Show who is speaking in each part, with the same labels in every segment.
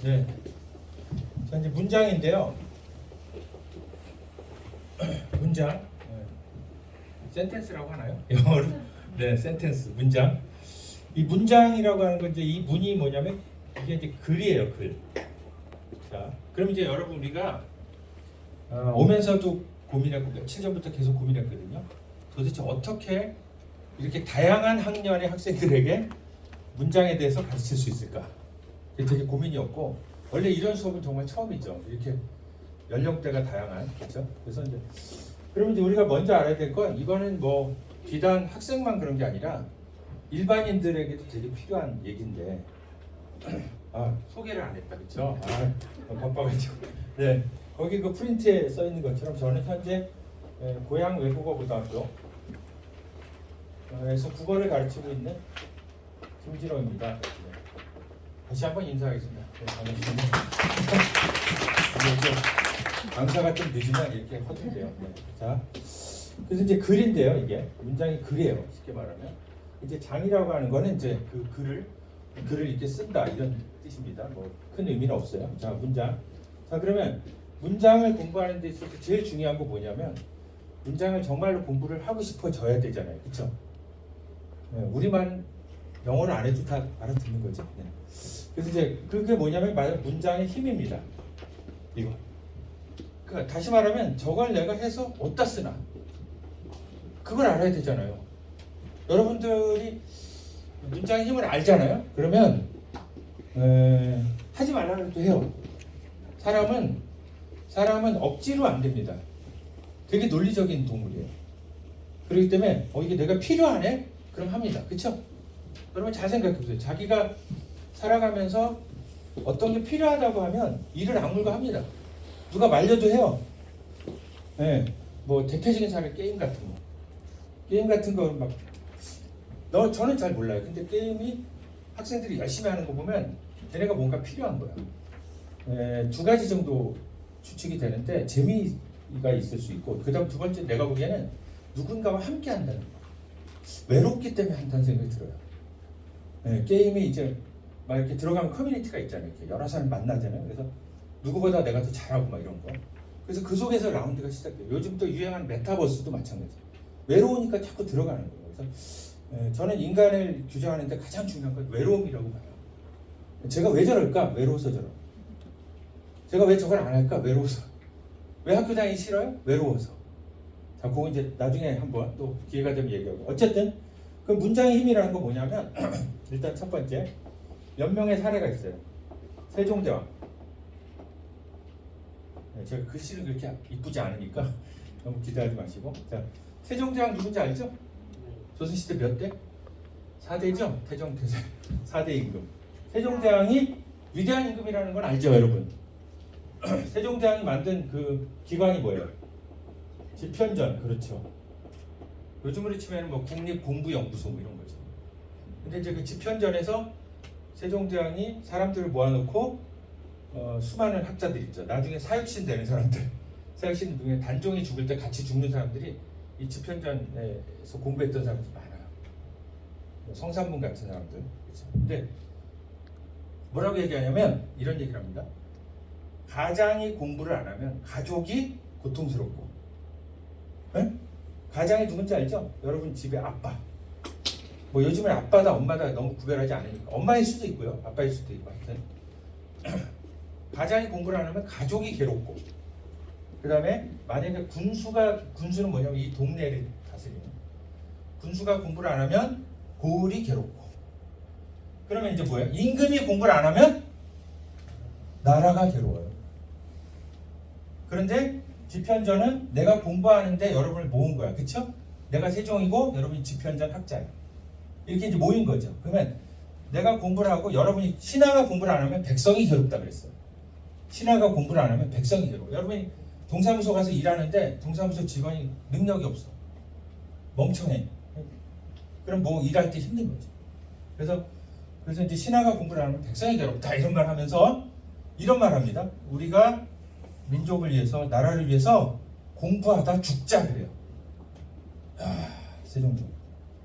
Speaker 1: 네. 자, 이제 문장인데요. 문장. 네. 센텐스라고 하나요? 영어로? 네, 센텐스. 문장. 이 문장이라고 하는 건 이제 이 문이 뭐냐면 이게 이제 글이에요, 글. 자, 그럼 이제 여러분 우리가 오면서도 고민했고 며칠 전부터 계속 고민했거든요. 도대체 어떻게 이렇게 다양한 학년의 학생들에게 문장에 대해서 가르칠 수 있을까? 되게 고민이었고 원래 이런 수업은 정말 처음이죠. 이렇게 연령대가 다양한 그렇죠. 그래서 이제 그러면 이제 우리가 먼저 알아야 될 건 이거는 뭐 비단 학생만 그런 게 아니라 일반인들에게도 되게 필요한 얘기인데 소개를 안 했다 그렇죠? 바빠가지고 네 거기 그 프린트에 써 있는 것처럼 저는 현재 고양 외국어고등학교 에서 국어를 가르치고 있는 김진호입니다. 네. 다시 한번 인사하겠습니다. 네, 반갑습니다. 강사가 좀 늦으면 이렇게 허둥대요. 네. 자, 그래서 이제 글인데요. 이게 문장이 글이에요. 쉽게 말하면 이제 장이라고 하는 거는 이제 그 글을 이렇게 쓴다 이런 뜻입니다. 뭐 큰 의미는 없어요. 자, 문장. 자, 그러면 문장을 공부하는 데 있어서 제일 중요한 거 뭐냐면 문장을 정말로 공부를 하고 싶어져야 되잖아요. 그렇죠? 네, 우리만 영어를 안 해도 다 알아듣는 거죠. 네. 그래서 이제 그게 뭐냐면 문장의 힘입니다. 이거. 그러니까 다시 말하면 저걸 내가 해서 어디다 쓰나 그걸 알아야 되잖아요. 여러분들이 문장의 힘을 알잖아요. 그러면 하지 말라고 해도 해요. 사람은 억지로 안 됩니다. 되게 논리적인 동물이에요. 그렇기 때문에 이게 내가 필요하네? 그럼 합니다. 그렇죠? 여러분 잘 생각해 보세요. 자기가 살아가면서 어떤 게 필요하다고 하면 일을 악물고 합니다. 누가 말려도 해요. 네, 뭐 대표적인 사례 게임 같은 거 막 저는 잘 몰라요. 근데 게임이 학생들이 열심히 하는 거 보면 걔네가 뭔가 필요한 거야. 두 가지 정도 추측이 되는데 재미가 있을 수 있고 그다음 두 번째 내가 보기에는 누군가와 함께 한다는 거. 외롭기 때문에 한다는 생각이 들어요. 네, 게임이 이제 막 이렇게 들어가면 커뮤니티가 있잖아요. 이렇게 여러 사람 만나잖아요. 그래서 누구보다 내가 더 잘하고 막 이런 거. 그래서 그 속에서 라운드가 시작돼요. 요즘 또 유행하는 메타버스도 마찬가지예요. 외로우니까 자꾸 들어가는 거예요. 그래서 저는 인간을 규정하는데 가장 중요한 건 외로움이라고 봐요. 제가 왜 저럴까? 외로워서 저러. 제가 왜 저걸 안 할까? 외로워서. 왜 학교 다니기 싫어요? 외로워서. 자, 그거 이제 나중에 한번 또 기회가 되면 얘기하고. 어쨌든 그 문장의 힘이라는 건 뭐냐면 일단 첫 번째 몇 명의 사례가 있어요. 세종대왕. 제가 글씨를 그렇게 이쁘지 않으니까 너무 기대하지 마시고. 자, 세종대왕 누군지 알죠? 조선시대 몇 대? 4대죠? 태종, 태세 4대 임금. 세종대왕이 위대한 임금이라는 건 알죠, 여러분? 세종대왕이 만든 그 기관이 뭐예요? 집현전, 그렇죠. 요즘으로 치면 뭐 국립공부연구소 뭐 이런 거죠. 근데 이제 그 집현전에서 세종대왕이 사람들을 모아놓고 수많은 학자들 있죠. 나중에 사육신 되는 사람들, 사육신 중에 단종이 죽을 때 같이 죽는 사람들이 이 집현전에서 공부했던 사람들이 많아요. 성산문 같은 사람들. 그렇죠? 근데 뭐라고 얘기하냐면 이런 얘기를 합니다. 가장이 공부를 안 하면 가족이 고통스럽고, 네? 가장이 누군지 알죠? 여러분 집에 아빠. 뭐 요즘은 아빠다 엄마다 너무 구별하지 않으니까 엄마일 수도 있고요, 아빠일 수도 있고 하여튼 가장이 공부를 안 하면 가족이 괴롭고, 그 다음에 만약에 군수는 뭐냐면 이 동네를 다스리는 군수가 공부를 안 하면 고을이 괴롭고, 그러면 이제 뭐예요? 임금이 공부를 안 하면 나라가 괴로워요. 그런데 집현전은 내가 공부하는데 여러분을 모은 거야. 그쵸? 내가 세종이고 여러분이 집현전 학자예요. 이렇게 이제 모인 거죠. 그러면 내가 공부를 하고 여러분이 신하가 공부를 안 하면 백성이 괴롭다 그랬어요. 신하가 공부를 안 하면 백성이 괴로워. 여러분이 동사무소 가서 일하는데 동사무소 직원이 능력이 없어. 멍청해. 그럼 뭐 일할 때 힘든 거죠. 그래서 이제 신하가 공부를 안 하면 백성이 괴롭다 이런 말 하면서 이런 말 합니다. 우리가 민족을 위해서 나라를 위해서 공부하다 죽자 그래요. 세종대왕.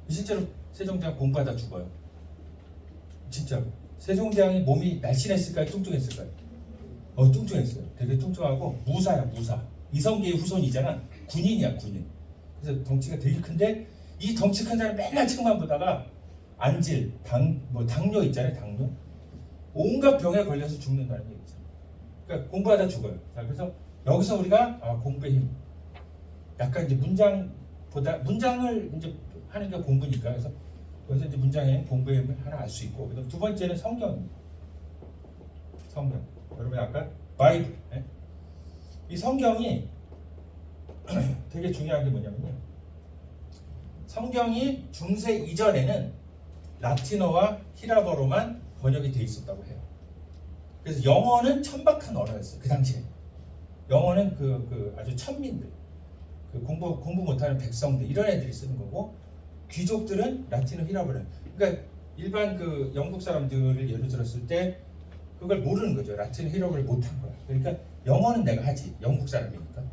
Speaker 1: 실제로 세종대왕 공부하다 죽어요. 진짜로. 세종대왕이 몸이 날씬했을까요? 뚱뚱했을까요? 뚱뚱했어요. 되게 뚱뚱하고 무사야, 무사. 이성계의 후손이잖아. 군인이야, 군인. 그래서 덩치가 되게 큰데 이 덩치 큰 사람 맨날 책만 보다가 안질, 당뇨 있잖아요, 당뇨. 온갖 병에 걸려서 죽는다는 얘기죠. 그러니까 공부하다 죽어요. 자, 그래서 여기서 우리가 공부의 힘. 약간 이제 문장을 이제 하는 게 공부니까. 그래서 여기서 이제 문장의 공부의 힘을 하나 알 수 있고. 그다음 두 번째는 성경입니다. 성경. 여러분 아까 바이블. 이 성경이 되게 중요한 게 뭐냐면요. 성경이 중세 이전에는 라틴어와 히라버로만 번역이 돼 있었다고 해요. 그래서 영어는 천박한 언어였어요. 그 당시에. 영어는 그 아주 천민들, 그 공부 못하는 백성들 이런 애들이 쓰는 거고 귀족들은 라틴어 히라버로. 그러니까 일반 그 영국 사람들을 예로 들었을 때 그걸 모르는 거죠. 라틴어 히라버를 못한 거야. 그러니까 영어는 내가 하지. 영국 사람이니까.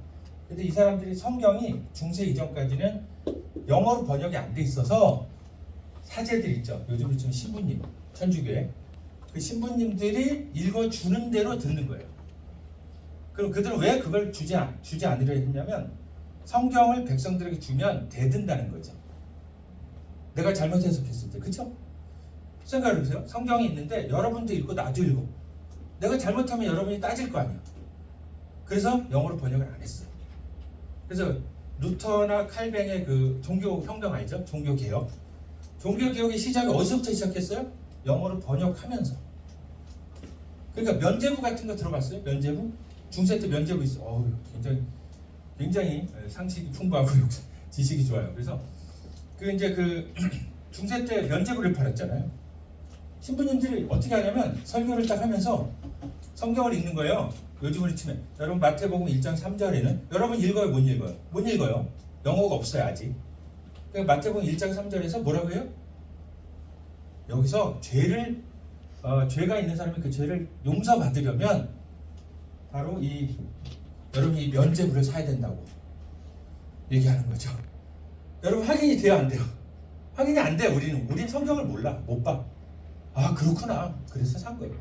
Speaker 1: 근데 이 사람들이 성경이 중세 이전까지는 영어로 번역이 안 돼 있어서 사제들 있죠. 요즘은 좀 신부님, 천주교에 그 신부님들이 읽어주는 대로 듣는 거예요. 그럼 그들은 왜 그걸 주지 않으려 했냐면 성경을 백성들에게 주면 대든다는 거죠. 내가 잘못 해석했을 때, 그렇죠? 생각해보세요. 성경이 있는데 여러분도 읽고 나도 읽고 내가 잘못하면 여러분이 따질 거 아니야. 그래서 영어로 번역을 안 했어요. 그래서 루터나 칼뱅의 그 종교혁명 알죠? 종교개혁. 종교개혁의 시작이 어디서부터 시작했어요? 영어로 번역하면서. 그러니까 면제부 같은 거 들어봤어요? 면제부? 중세 때 면제부 있어. 굉장히 상식이 풍부하고 지식이 좋아요. 그래서 그 중세 때 면제부를 팔았잖아요. 신부님들이 어떻게 하냐면 설교를 딱 하면서 성경을 읽는 거예요. 요즘으로 치면 여러분 마태복음 1장 3절에는 여러분 읽어요? 못 읽어요? 못 읽어요. 영어가 없어요 아직. 그러니까 마태복음 1장 3절에서 뭐라고 해요? 여기서 죄가 있는 사람이 그 죄를 용서받으려면 바로 여러분이 면제부를 사야 된다고 얘기하는 거죠. 여러분 확인이 돼요 안 돼요? 확인이 안 돼. 우리는 성경을 몰라. 못 봐. 그렇구나. 그래서 산 거예요.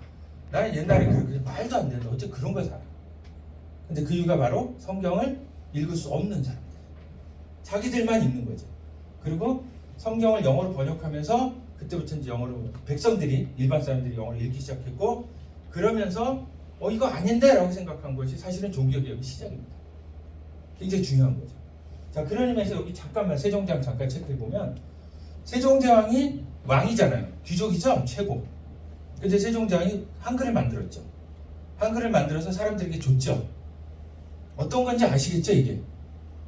Speaker 1: 나는 옛날에 말도 안 되는데 어째 그런 걸 사라. 근데 그 이유가 바로 성경을 읽을 수 없는 사람들. 자기들만 읽는 거죠. 그리고 성경을 영어로 번역하면서 그때부터 이제 영어로 백성들이 일반 사람들이 영어를 읽기 시작했고 그러면서 이거 아닌데 라고 생각한 것이 사실은 종교개혁의 시작입니다. 굉장히 중요한 거죠. 자, 그런 의미에서 여기 잠깐만 세종대왕 잠깐 체크해 보면 세종대왕이 왕이잖아요. 귀족이죠. 최고. 근데 세종대왕이 한글을 만들었죠. 한글을 만들어서 사람들에게 줬죠. 어떤 건지 아시겠죠? 이게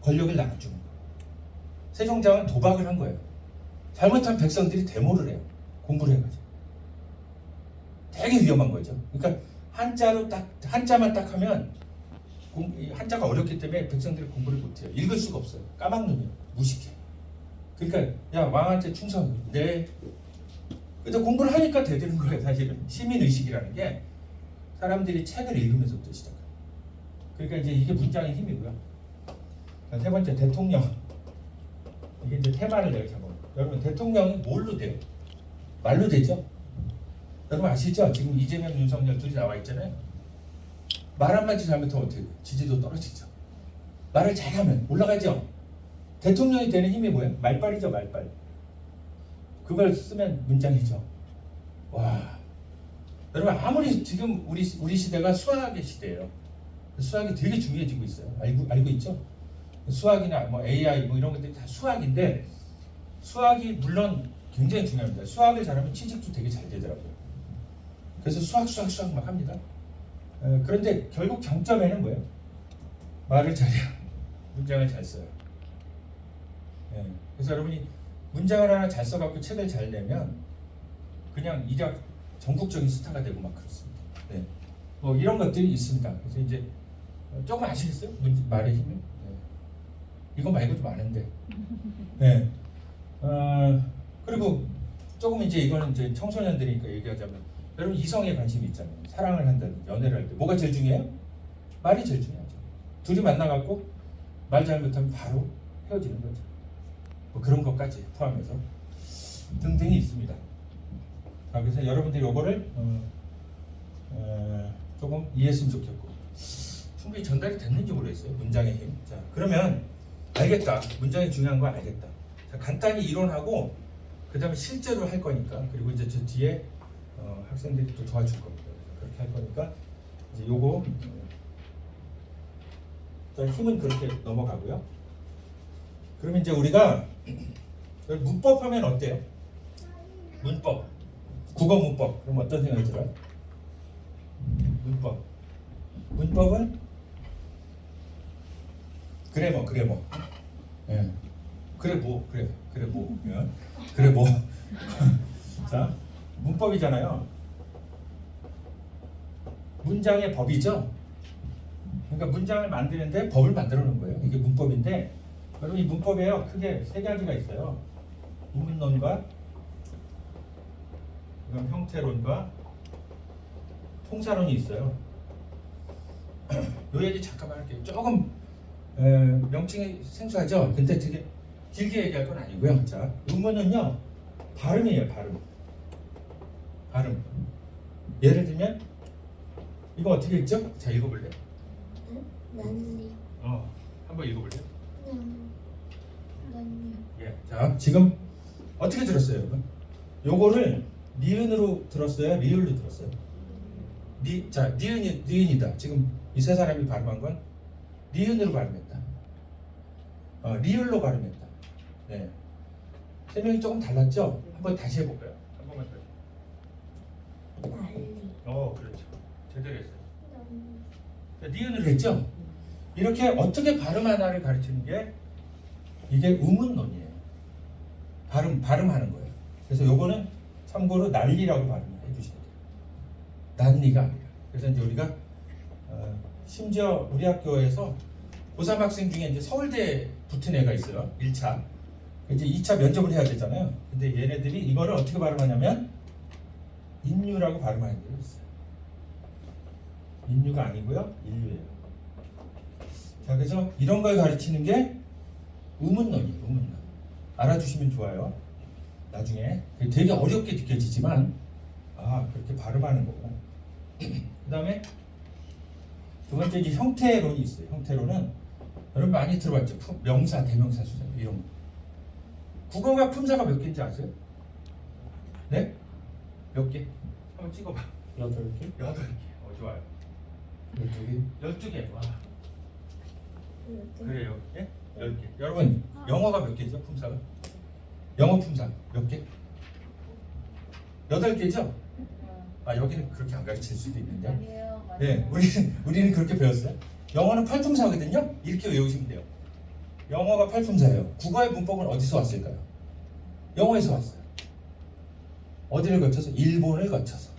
Speaker 1: 권력을 나눠주는 거. 세종대왕은 도박을 한 거예요. 잘못하면 백성들이 데모를 해요. 공부를 해가지고. 되게 위험한 거죠. 그러니까 한자만 딱 하면 한자가 어렵기 때문에 백성들이 공부를 못해요. 읽을 수가 없어요. 까막눈이에요. 무식해. 그러니까 야 왕한테 충성. 네. 근데 공부를 하니까 되는 거예요. 사실은 시민의식이라는 게 사람들이 책을 읽으면서부터 시작해요. 그러니까 이제 이게 문장의 힘이고요. 자, 세 번째 대통령. 이게 이제 테마를 내가 잡아요. 여러분 대통령이 뭘로 돼요? 말로 되죠? 여러분 아시죠? 지금 이재명, 윤석열 둘이 나와 있잖아요. 말 한마디 잘못하면 어떻게 돼요? 지지도 떨어지죠. 말을 잘하면 올라가죠. 대통령이 되는 힘이 뭐예요? 말빨이죠, 말빨. 그걸 쓰면 문장이죠. 와, 여러분 아무리 지금 우리 시대가 수학의 시대예요. 수학이 되게 중요해지고 있어요. 알고 있죠? 수학이나 뭐 AI 뭐 이런 것들이 다 수학인데 수학이 물론 굉장히 중요합니다. 수학을 잘하면 취직도 되게 잘 되더라고요. 그래서 수학 막 합니다. 그런데 결국 장점에는 뭐예요? 말을 잘해요. 문장을 잘 써요. 그래서 여러분이 문장을 하나 잘 써갖고 책을 잘 내면 그냥 일약 전국적인 스타가 되고 막 그렇습니다. 뭐 이런 것들이 있습니다. 그래서 이제 조금 아시겠어요? 말의 힘을? 이거 말고도 많은데. 그리고 조금 이제 이거는 이제 청소년들이니까 얘기하자면 여러분 이성에 관심이 있잖아요. 사랑을 한다든지 연애를 할 때 뭐가 제일 중요해요? 말이 제일 중요하죠. 둘이 만나갖고 말 잘못하면 바로 헤어지는 거죠. 뭐 그런 것까지 포함해서 등등이 있습니다. 자, 그래서 여러분들이 요거를 조금 이해했으면 좋겠고 충분히 전달이 됐는지 모르겠어요. 문장의 힘. 자, 그러면 알겠다. 문장이 중요한 거 알겠다. 자, 간단히 이론하고 그 다음에 실제로 할 거니까 그리고 이제 저 뒤에 학생들이 또 도와줄 겁니다. 그렇게 할 거니까 이제 요거 자, 힘은 그렇게 넘어가고요. 그러면 이제 우리가 문법 하면 어때요? 문법, 국어 문법. 그럼 어떤 생각이 들어요? 문법. 문법은 그래머. 예. 그래 뭐. 예. 그래 뭐. 자, 문법이잖아요. 문장의 법이죠. 그러니까 문장을 만드는데 법을 만들어 놓은 거예요. 이게 문법인데 여러분 이 문법에요. 크게 세 가지가 있어요. 우문론과 그다음 형태론과 통사론이 있어요. 요 얘기 잠깐만 할게요. 조금 명칭이 생소하죠? 근데 되게 길게 얘기할 건 아니고요. 자, 우문은요 발음이에요. 발음. 예를 들면 이거 어떻게 읽죠? 자, 읽어볼래요?
Speaker 2: 난리.
Speaker 1: 한번 읽어볼래요?
Speaker 2: 난리.
Speaker 1: 예. 자, 지금 어떻게 들었어요, 여러분? 요거를 니은으로 들었어요? 리을로 들었어요? 자, 니은이다. 지금 이 세 사람이 발음한 건 니은으로 발음했다. 리을로 발음했다. 네. 세 명이 조금 달랐죠? 한번 다시 해볼까요? 한 번만 더.
Speaker 2: 난리.
Speaker 1: 그렇죠. 제대로 했어요.
Speaker 2: 난리.
Speaker 1: 니은으로 했죠? 이렇게 어떻게 발음 하나를 가르치는 게 이게 우문론이에요. 발음하는 거예요. 그래서 요거는 참고로 난리라고 발음해 주시면 돼요. 난리가 아니라. 그래서 이제 우리가 심지어 우리 학교에서 고3 학생 중에 이제 서울대 붙은 애가 있어요. 1차. 이제 2차 면접을 해야 되잖아요. 근데 얘네들이 이거를 어떻게 발음하냐면 인류라고 발음하는 게 있어요. 인류가 아니고요. 인류예요. 자, 그래서 이런 걸 가르치는 게 우문론이에요. 우문론. 알아주시면 좋아요. 나중에 되게 어렵게 느껴지지만 그렇게 발음하는 거고. 그 다음에 두 번째 이제 형태론이 있어요. 형태론은 여러분 많이 들어봤죠. 명사, 대명사, 수사 이런 거. 국어가 품사가 몇 개인지 아세요? 네? 몇 개? 한번 찍어봐.
Speaker 3: 8개?
Speaker 1: 8개. 좋아요.
Speaker 3: 12개?
Speaker 1: 12개. 와.
Speaker 2: 이렇게.
Speaker 1: 그래요. 예? 10개. 여러분 영어가 몇 개죠? 품사가? 영어 품사 몇 개? 8개죠? 여기는 그렇게 안 가르칠 수도 있는데.
Speaker 4: 아니에요.
Speaker 1: 네, 우리는 그렇게 배웠어요. 영어는 팔품사거든요. 이렇게 외우시면 돼요. 영어가 팔품사예요. 국어의 문법은 어디서 왔을까요? 영어에서 왔어요. 어디를 거쳐서? 일본을 거쳐서.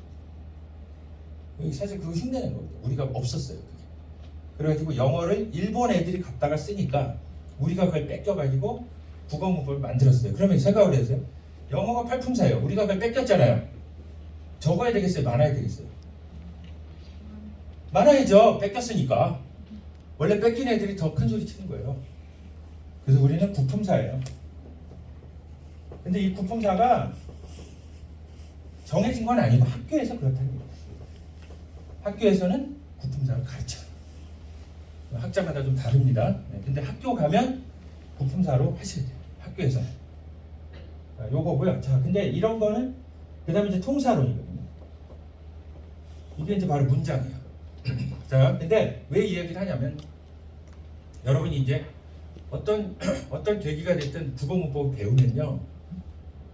Speaker 1: 사실 그거 흉내낸 거거든요. 우리가 없었어요. 그게. 그래가지고 영어를 일본 애들이 갖다가 쓰니까 우리가 그걸 뺏겨가지고 국어 문법을 만들었어요. 그러면 생각을 해보세요. 영어가 팔품사예요. 우리가 그걸 뺏겼잖아요. 적어야 되겠어요? 많아야 되겠어요? 많아야죠. 뺏겼으니까. 원래 뺏긴 애들이 더 큰 소리 치는 거예요. 그래서 우리는 구품사예요. 근데 이 구품사가 정해진 건 아니고 학교에서 그렇다는 거예요. 학교에서는 구품사를 가르쳐요. 학자마다 좀 다릅니다. 근데 학교 가면 구품사로 하셔야 돼요. 학교에서. 자, 요거고요. 자, 근데 이런 거는 그 다음에 이제 통사론이거든요. 이게 이제 바로 문장이에요. 자, 근데 왜 이 얘기를 하냐면 여러분이 이제 어떤 계기가 됐든 국어 문법을 배우면요,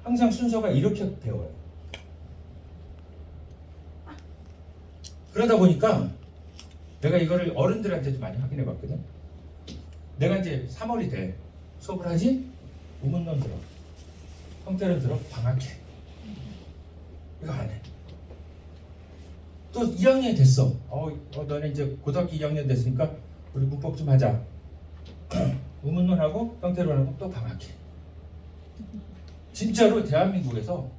Speaker 1: 항상 순서가 이렇게 배워요. 그러다 보니까 내가 이거를 어른들한테도 많이 확인해 봤거든. 내가 이제 3월이 돼. 수업을 하지? 우문론 들어. 형태론 들어. 방학해. 이거 안 해. 또 2학년이 됐어. 너네 이제 고등학교 2학년 됐으니까 우리 문법 좀 하자. 우문론하고 형태론하고 또 방학해. 진짜로 대한민국에서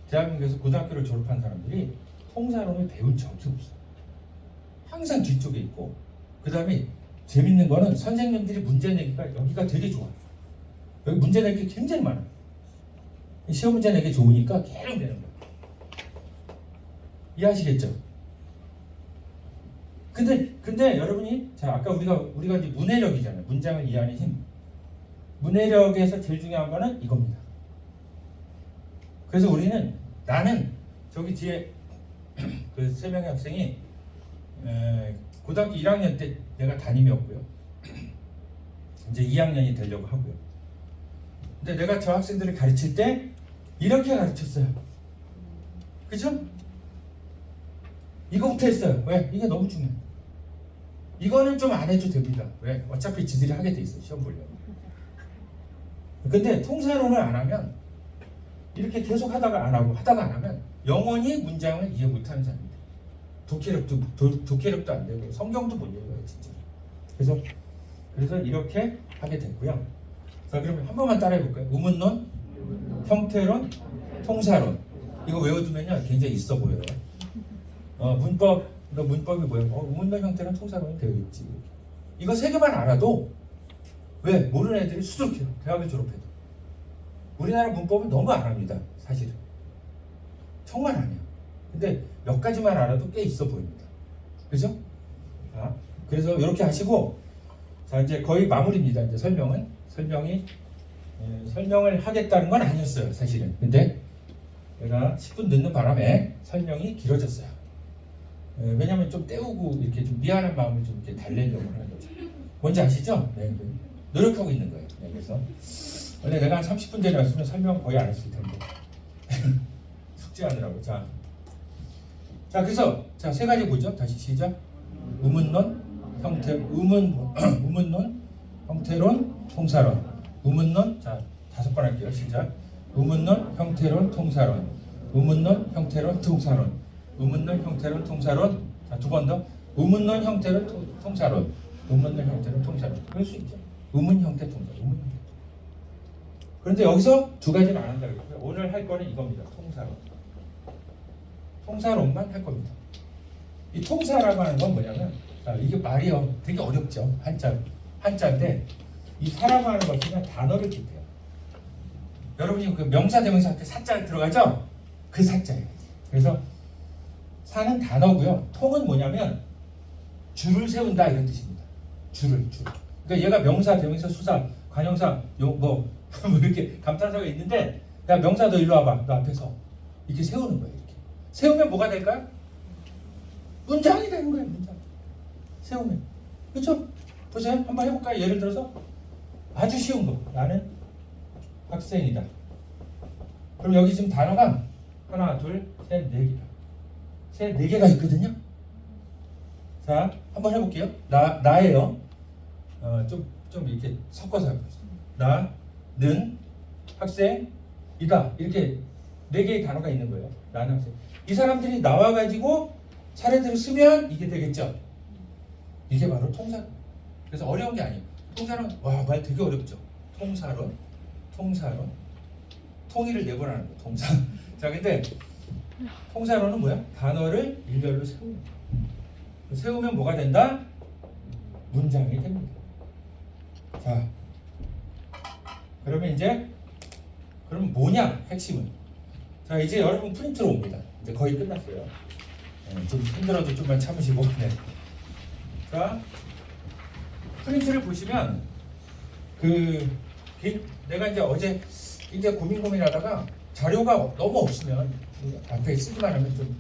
Speaker 1: 고등학교를 졸업한 사람들이 통사론을 배운 적이 없어. 항상 뒤쪽에 있고, 그 다음에 재밌는 거는 선생님들이 문제 내기가 여기가 되게 좋아. 여기 문제 내기 굉장히 많아. 시험 문제 내기 좋으니까 계속 내는 거야. 이해하시겠죠? 근데 여러분이 자 아까 우리가 이제 문해력이잖아요. 문장을 이해하는 힘. 문해력에서 제일 중요한 거는 이겁니다. 그래서 나는 저기 뒤에 그 3명의 학생이 고등학교 1학년 때 내가 담임이었고요. 이제 2학년이 되려고 하고요. 근데 내가 저 학생들을 가르칠 때 이렇게 가르쳤어요. 그죠? 이거부터 했어요. 왜? 이게 너무 중요해요. 이거는 좀 안 해도 됩니다. 왜? 어차피 지들이 하게 돼 있어요. 시험 보려고. 근데 통사론을 안 하면 이렇게 계속 하다가 안 하면 영원히 문장을 이해 못하는 사람입니다. 독해력도 안 되고 성경도 못 읽어요. 진짜. 그래서 이렇게 하게 됐고요. 자, 그러면 한 번만 따라해 볼까요? 우문론, 형태론, 통사론. 이거 외워두면요 굉장히 있어 보여요. 문법이 뭐예요? 우문론, 형태론, 통사론이 되어 있지. 이거 3개만 알아도 왜 모르는 애들이 수두룩해요. 대학을 졸업해도. 우리나라 문법은 너무 안 합니다. 사실은. 정말 안 해요. 근데 몇 가지만 알아도 꽤 있어 보입니다. 그죠? 자, 그래서 이렇게 하시고 자 이제 거의 마무리입니다. 이제 설명을 하겠다는 건 아니었어요. 사실은. 근데 내가 10분 늦는 바람에 설명이 길어졌어요. 왜냐면 좀 때우고 이렇게 좀 미안한 마음을 좀 이렇게 달래려고 하는 거죠. 뭔지 아시죠? 네, 노력하고 있는 거예요. 네, 그래서 원래 내가 한 30분 전에 왔으면 설명 거의 안 했을 텐데 숙제하느라고. 자, 그래서 자 3가지 보죠. 다시 시작. 우문론, 우문론, 형태론, 통사론. 우문론, 자 5번 할게요. 시작. 우문론, 형태론, 통사론. 우문론, 형태론, 통사론. 우문론, 형태론, 통사론. 자 2번 더. 우문론, 형태론, 통사론. 우문론, 형태론, 통사론. 그럴 수 있죠. 우문, 형태, 통사. 우문, 형태. 그런데 여기서 2가지는 안 한다고 했고요. 오늘 할 거는 이겁니다. 통사론. 통사론만 할 겁니다. 이 통사라고 하는 건 뭐냐면 이게 말이요 되게 어렵죠. 한자인데 이 사라고 하는 것은 단어를 뜻해요. 여러분이 그 명사 대명사 할 때 사자 들어가죠? 그 사자예요. 그래서 사는 단어고요. 통은 뭐냐면 줄을 세운다 이런 뜻입니다. 줄. 그러니까 얘가 명사, 대명사, 수사, 관형사, 뭐 이렇게 감탄사가 있는데 야 명사 너 일로 와봐. 너 앞에서 이렇게 세우는 거예요. 이렇게 세우면 뭐가 될까요? 문장이 되는 거예요. 문장. 세우면. 그렇죠? 보세요. 한번 해볼까요? 예를 들어서 아주 쉬운 거. 나는 학생이다. 그럼 여기 지금 단어가 하나, 둘, 셋, 4개가. 4개가 있거든요. 자, 한번 해볼게요. 나예요. 좀 이렇게 섞어서 해봅시다. 나는 학생이다. 이렇게 4개의 단어가 있는 거예요. 나는 학생. 이 사람들이 나와가지고 차례대로 쓰면 이게 되겠죠. 이게 바로 통사론. 그래서 어려운 게 아니에요. 통사론, 말 되게 어렵죠. 통사론. 통일을 내보라는 거예요. 통사. 자, 근데 통사론은 뭐야? 단어를 일별로 세우는 거예요. 세우면 뭐가 된다? 문장이 됩니다. 자, 그러면 뭐냐? 핵심은. 자, 이제 여러분 프린트로 옵니다. 이제 거의 끝났어요. 좀 힘들어도 좀만 참으시고. 네. 자, 프린트를 보시면 내가 이제 어제 굉장히 고민하다가 자료가 너무 없으면 앞에 쓰기만 하면 좀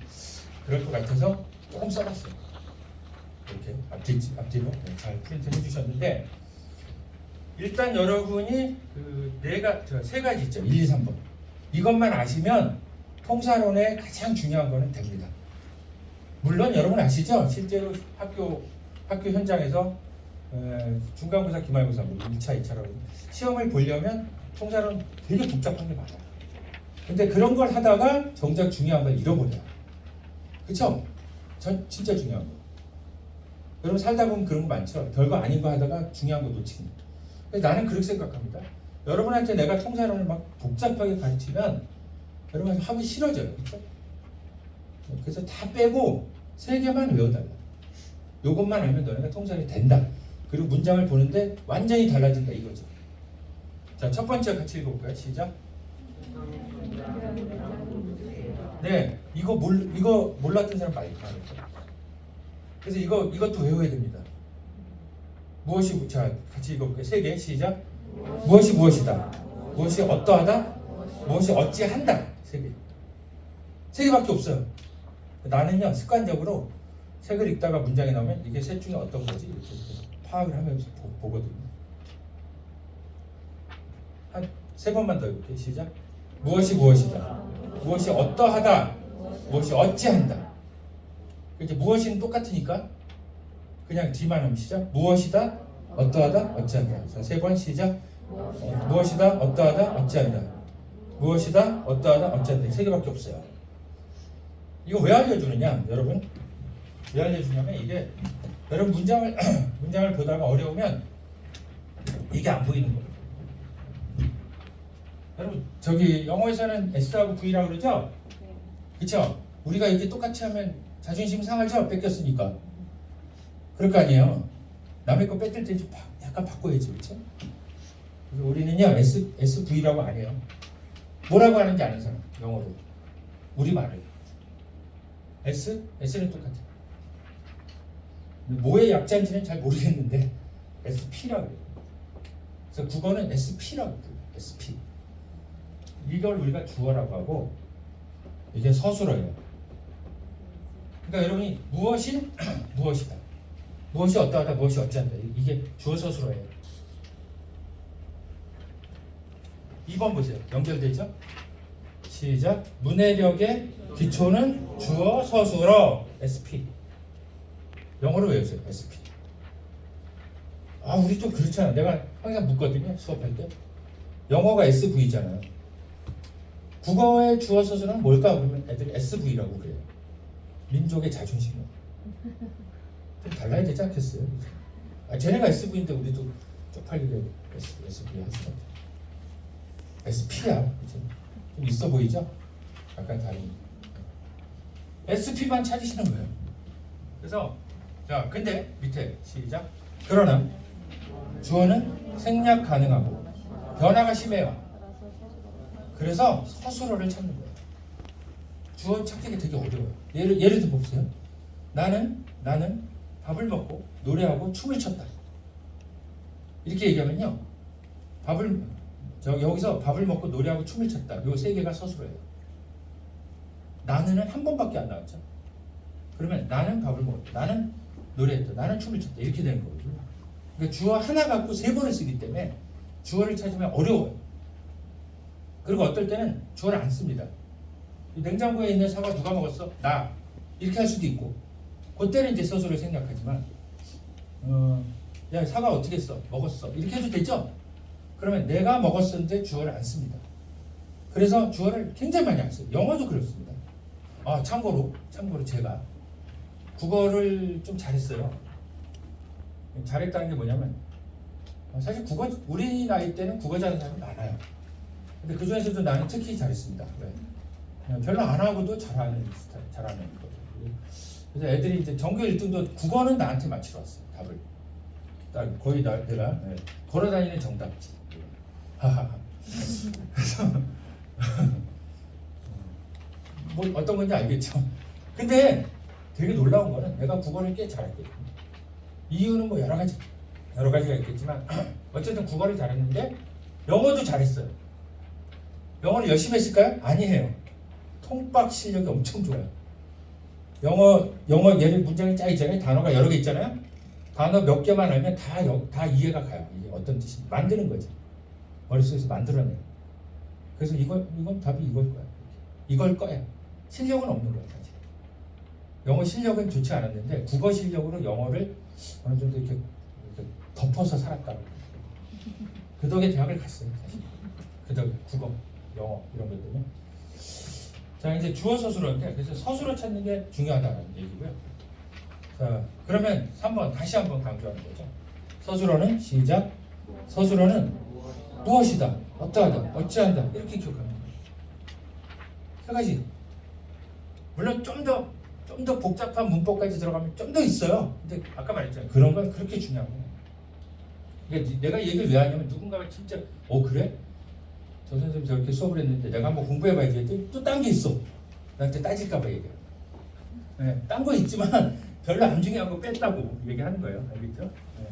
Speaker 1: 그럴 것 같아서 조금 써봤어요. 이렇게 앞뒤로 잘 프린트 해주셨는데 일단 여러분이 내가 3가지 있죠. 1, 2, 3번. 이것만 아시면 통사론의 가장 중요한 거는 됩니다. 물론 여러분 아시죠? 실제로 학교 현장에서 중간고사, 기말고사, 1차, 2차라고 시험을 보려면 통사론 되게 복잡한 게 많아요. 근데 그런 걸 하다가 정작 중요한 걸 잃어버려요. 그쵸? 진짜 중요한 거. 여러분 살다 보면 그런 거 많죠? 별거 아닌 거 하다가 중요한 거 놓칩니다. 나는 그렇게 생각합니다. 여러분한테 내가 통사론을 막 복잡하게 가르치면 여러분 하기 싫어져요. 그렇죠? 그래서 다 빼고 3개만 외워달라. 요것만 알면 너네가 통사론이 된다. 그리고 문장을 보는데 완전히 달라진다 이거죠. 자, 첫 번째 같이 읽어볼까요? 시작. 네, 이거 몰랐던 사람 많이 많았죠. 그래서 이것도 외워야 됩니다. 무엇이 자 같이 읽어볼게요. 세 개 시작. 무엇이 무엇이다. 무엇이 어떠하다. 무엇이 어찌한다. 세 개밖에 없어요. 나는요 습관적으로 책을 읽다가 문장이 나오면 이게 셋 중에 어떤 거지 이렇게 파악을 하면서 보거든요. 한 3번만 더 읽을게요. 시작. 무엇이 무엇이다. 무엇이 어떠하다. 무엇이 어찌한다. 이제 무엇이는 똑같으니까 그냥 뒤만 하면 시작. 무엇이다. 어떠하다. 어찌한다. 자, 3번 시작. 무엇이다. 어떠하다. 어찌한다. 무엇이다. 어떠하다. 어찌한다. 3개밖에 없어요. 이거 왜 알려주느냐, 여러분? 왜 알려주냐면 이게 여러분 문장을 보다가 어려우면 이게 안 보이는 거예요. 여러분 저기 영어에서는 S하고 V라고 그러죠? 그렇죠? 우리가 이렇게 똑같이 하면 자존심 상하죠? 뺏겼으니까. 그럴 거 아니에요. 남의 거 뺏길 때 좀 약간 바꿔야지, 그렇죠? 그래서 우리는요 SV라고 안 해요. 뭐라고 하는지 아는 사람, 영어로 우리 말을. S는 똑같아. 뭐의 약자인지는 잘 모르겠는데 SP라고 해요. 그래서 국어는 SP라고 해요. SP. 이걸 우리가 주어라고 하고 이게 서술어예요. 그러니까 여러분이 무엇이 무엇이다. 무엇이 어떠하다. 무엇이 어찌한다. 이게 주어 서술어예요. 2번 보세요. 연결되죠? 시작. 문해력의 기초는 주어 서술어 SP. 영어로 외우세요. SP. 아 우리 좀 그렇잖아. 내가 항상 묻거든요. 수업할 때. 영어가 SV잖아요. 국어의 주어 서술은 뭘까? 그러면 애들이 SV라고 그래요. 민족의 자존심은. 좀 달라야 되지 않겠어요? 아, 쟤네가 SV인데 우리도 쪽팔리게 SV 하시죠. SP야. 좀 있어 보이죠? 약간 다른. SP만 찾으시는 거예요. 그래서 자 근데 밑에 시작. 그러나 주어는 생략 가능하고 변화가 심해요. 그래서 서술어를 찾는 거예요. 주어 찾기가 되게 어려워요. 예를 들어 보세요. 나는 밥을 먹고 노래하고 춤을 췄다. 이렇게 얘기하면요. 여기서 밥을 먹고 노래하고 춤을 췄다. 요 3개가 서술어예요. 나는은 한 번밖에 안 나왔죠. 그러면 나는 밥을 먹었다. 나는 노래했다. 나는 춤을 췄다. 이렇게 되는 거거든요. 그러니까 주어 하나 갖고 3번을 쓰기 때문에 주어를 찾으면 어려워요. 그리고 어떨 때는 주어를 안 씁니다. 냉장고에 있는 사과 누가 먹었어? 나. 이렇게 할 수도 있고 그때는 이제 서술을 생략하지만 야 사과 어떻게 했어? 먹었어. 이렇게 해도 되죠? 그러면 내가 먹었는데 주어를 안 씁니다. 그래서 주어를 굉장히 많이 안 써요. 영어도 그렇습니다. 아 참고로 제가 국어를 좀 잘했어요. 잘했다는 게 뭐냐면 사실 국어 우리 나이 때는 국어 잘하는 사람이 많아요. 근데 그 중에서도 나는 특히 잘했습니다. 왜? 그냥 별로 안 하고도 잘하는 거죠. 그래서 애들이 이제 전교 1등도 국어는 나한테 맞추러 왔어요. 답을. 딱 거의 내가 걸어다니는 정답지. 하하하. 그래서 뭐 어떤 건지 알겠죠. 근데 되게 놀라운 거는 내가 국어를 꽤 잘했거든요. 이유는 뭐 여러 가지가 있겠지만 어쨌든 국어를 잘했는데 영어도 잘했어요. 영어를 열심히 했을까요? 아니에요. 통박 실력이 엄청 좋아요. 영어 예를 문장이 짜 있잖아요. 단어가 여러 개 있잖아요. 단어 몇 개만 알면 다 이해가 가요. 이게 어떤 뜻인지 만드는 거지. 머릿속에서 만들어내요. 그래서 이건 답이 이걸 거야. 이걸 거야. 실력은 없는 거야 사실. 영어 실력은 좋지 않았는데 국어 실력으로 영어를 어느 정도 이렇게 덮어서 살았다. 그 덕에 대학을 갔어요 사실. 그 덕에 국어, 영어 이런 것 때문에. 자 이제 주어 서술어인데 그래서 서술어 찾는 게 중요하다는 얘기고요. 자 그러면 3번 다시 한번 강조하는 거죠. 서술어는 시작. 서술어는 무엇이다, 어떠하다, 어찌한다 이렇게 기억합니다. 3가지. 물론 좀 더 복잡한 문법까지 들어가면 좀 더 있어요. 근데 아까 말했잖아요. 그런 건 그렇게 중요한 거예요. 그러니까 내가 얘기를 왜 하냐면 누군가가 진짜 그래? 저 선생님 저렇게 수업을 했는데 내가 한번 공부해봐야지. 또 딴 게 있어. 나한테 따질까봐 얘기해요. 네, 딴 거 있지만 별로 안 중요한 거 뺐다고 얘기하는 거예요. 알겠죠? 네.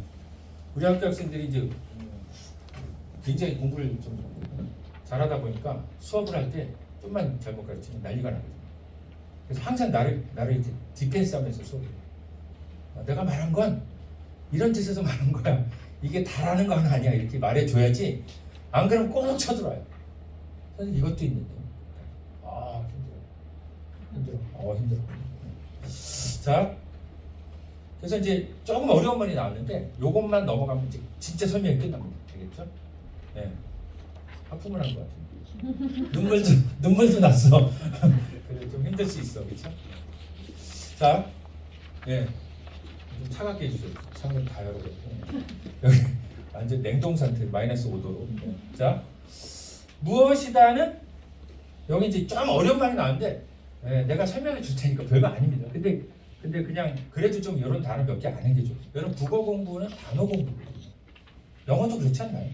Speaker 1: 우리 학교 학생들이 이제 굉장히 공부를 좀 잘하다 보니까 수업을 할 때 좀만 잘못 가르치면 난리가 나거든요. 그래서 항상 나를 이렇게 디펜스하면서 수업을 해요. 내가 말한 건 이런 뜻에서 말한 거야. 이게 다라는 건 아니야. 이렇게 말해줘야지. 안 그러면 꼭 쳐들어요. 선생님 이것도 있는데. 아 힘들어. 힘들어. 자, 그래서 이제 조금 어려운 말이 나왔는데 요것만 넘어가면 이제 진짜 설명이 끝납니다. 알겠죠? 네. 하품을 한 것 같은데. 눈물도 났어. 그래 좀 힘들 수 있어, 그렇죠? 자, 예, 좀 차갑게 해주세요. 창문 다 열어요. 여기 완전 냉동 상태, 마이너스 5도로. 자, 무엇이다는 여기 이제 좀 어려운 말이 나왔는데 예, 내가 설명해 줄 테니까 별거 아닙니다. 근데 그냥 그래도 좀 이런 단어 몇 개 아는 게 좋아요. 여러분 국어 공부는 단어 공부거든요. 영어도 그렇지 않나요?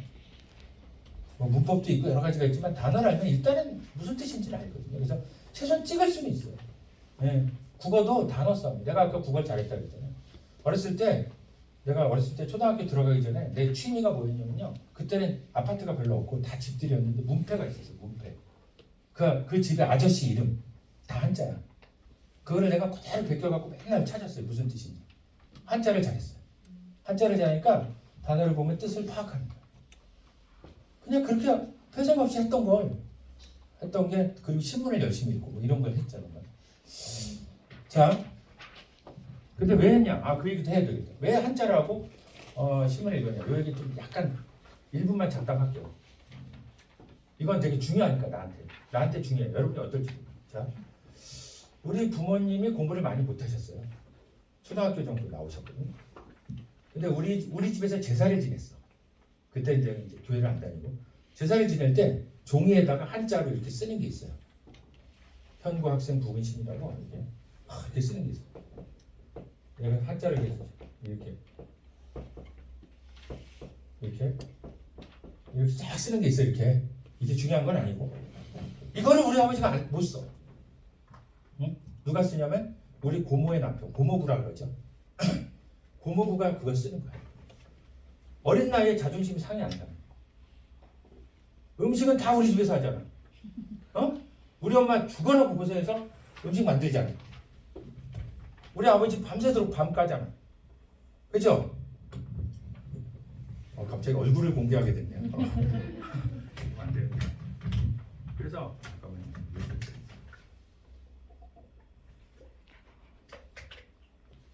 Speaker 1: 뭐 문법도 있고 여러 가지가 있지만 단어를 알면 일단은 무슨 뜻인지를 알거든요. 그래서 최소한 찍을 수는 있어요. 예, 국어도 단어 싸움. 내가 아까 국어를 잘했다 그랬잖아요. 내가 어렸을 때 초등학교 들어가기 전에 내 취미가 뭐였냐면요. 그때는 아파트가 별로 없고 다 집들이었는데 문패가 있었어요. 문패. 그 집에 아저씨 이름 다 한자야. 그거를 내가 그대로 베껴갖고 맨날 찾았어요. 무슨 뜻인지. 한자를 잘했어요. 한자를 잘하니까 단어를 보면 뜻을 파악하는 거야. 그냥 그렇게 표정 없이 했던 게 그리고 신문을 열심히 읽고 뭐 이런 걸 했잖아요. 자, 근데 왜 했냐? 그 얘기도 해야 되겠다. 왜 한자를 하고 신문을 읽었냐? 요 얘기 좀 약간 1분만 잠깐 할게요. 이건 되게 중요하니까 나한테 중요해요. 여러분이 어떨지. 자, 우리 부모님이 공부를 많이 못하셨어요. 초등학교 정도 나오셨거든요. 근데 우리 집에서 제사를 지냈어. 그때 이제 교회를 안 다니고 제사를 지낼 때 종이에다가 한자로 이렇게 쓰는 게 있어요. 현고 학생 부근신이라고 이렇게 쓰는 게 있어요. 내가 한자를 이렇게 쫙 쓰는 게 있어요. 이게 중요한 건 아니고 이거를 우리 아버지가 못 써. 응? 누가 쓰냐면 우리 고모의 남편, 고모부라 그러죠. 고모부가 그걸 쓰는 거야. 어린 나이에 자존심이 상해 안 나. 음식은 다 우리 집에서 하잖아. 우리 엄마 죽어라고 고생해서 음식 만들잖아. 우리 아버지 밤새도록 밤 까잖아. 그죠? 갑자기 얼굴을 공개하게 됐네요. 안 돼요. 그래서 잠깐만요.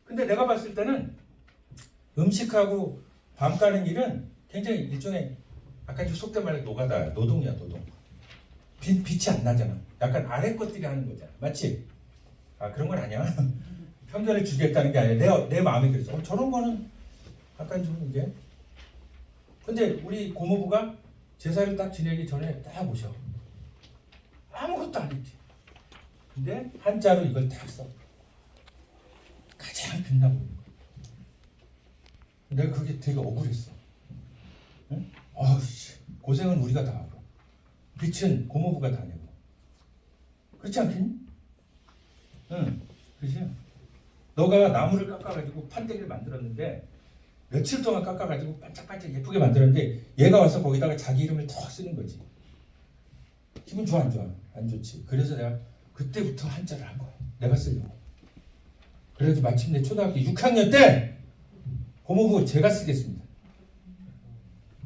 Speaker 1: 근데 내가 봤을 때는 음식하고 밤 까는 일은 굉장히 일종의 아까 속된 말로 노가다야. 노동이야, 노동. 빛이 안 나잖아. 약간 아래 것들이 하는 거잖아. 맞지? 그런 건 아니야. 편견을 주겠다는 게 아니라 내 마음이 그래서 저런 거는 약간 좀 이게. 근데 우리 고모부가 제사를 딱 지내기 전에 딱 오셔. 아무것도 안 했지. 근데 한자로 이걸 딱 써. 가장 빛나 보이는 거야. 내가 그게 되게 억울했어. 응? 고생은 우리가 다 하고 빛은 고모부가 다 내고. 그렇지 않겠니? 응, 그렇지. 너가 나무를 깎아가지고 판때기를 만들었는데 며칠 동안 깎아가지고 반짝반짝 예쁘게 만들었는데 얘가 와서 거기다가 자기 이름을 더 쓰는 거지. 기분 좋아 안 좋아? 안 좋지. 그래서 내가 그때부터 한자를 한 거야. 내가 쓰려고. 그래서 마침내 초등학교 6학년 때 고모부 제가 쓰겠습니다.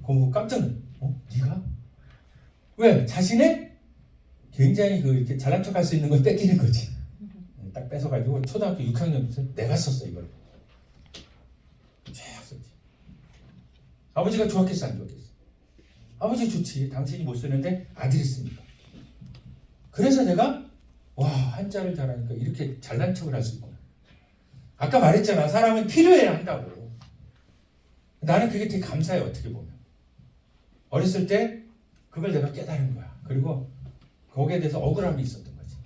Speaker 1: 고모부 깜짝 놀랐어. 네가? 왜? 자신의 굉장히 이렇게 잘난 척할 수 있는 걸 뺏기는 거지. 딱 뺏어가지고 초등학교 6학년부터 내가 썼어 이걸. 쫙 썼지. 아버지가 좋았겠어 안 좋았겠어? 아버지 좋지. 당신이 못 쓰는데 아들이 쓰니까. 그래서 내가 한자를 잘하니까 이렇게 잘난 척을 할 수 있구나. 아까 말했잖아. 사람은 필요해야 한다고. 나는 그게 되게 감사해. 어떻게 보면 어렸을 때 그걸 내가 깨달은 거야. 그리고 거기에 대해서 억울함이 있었던 거지.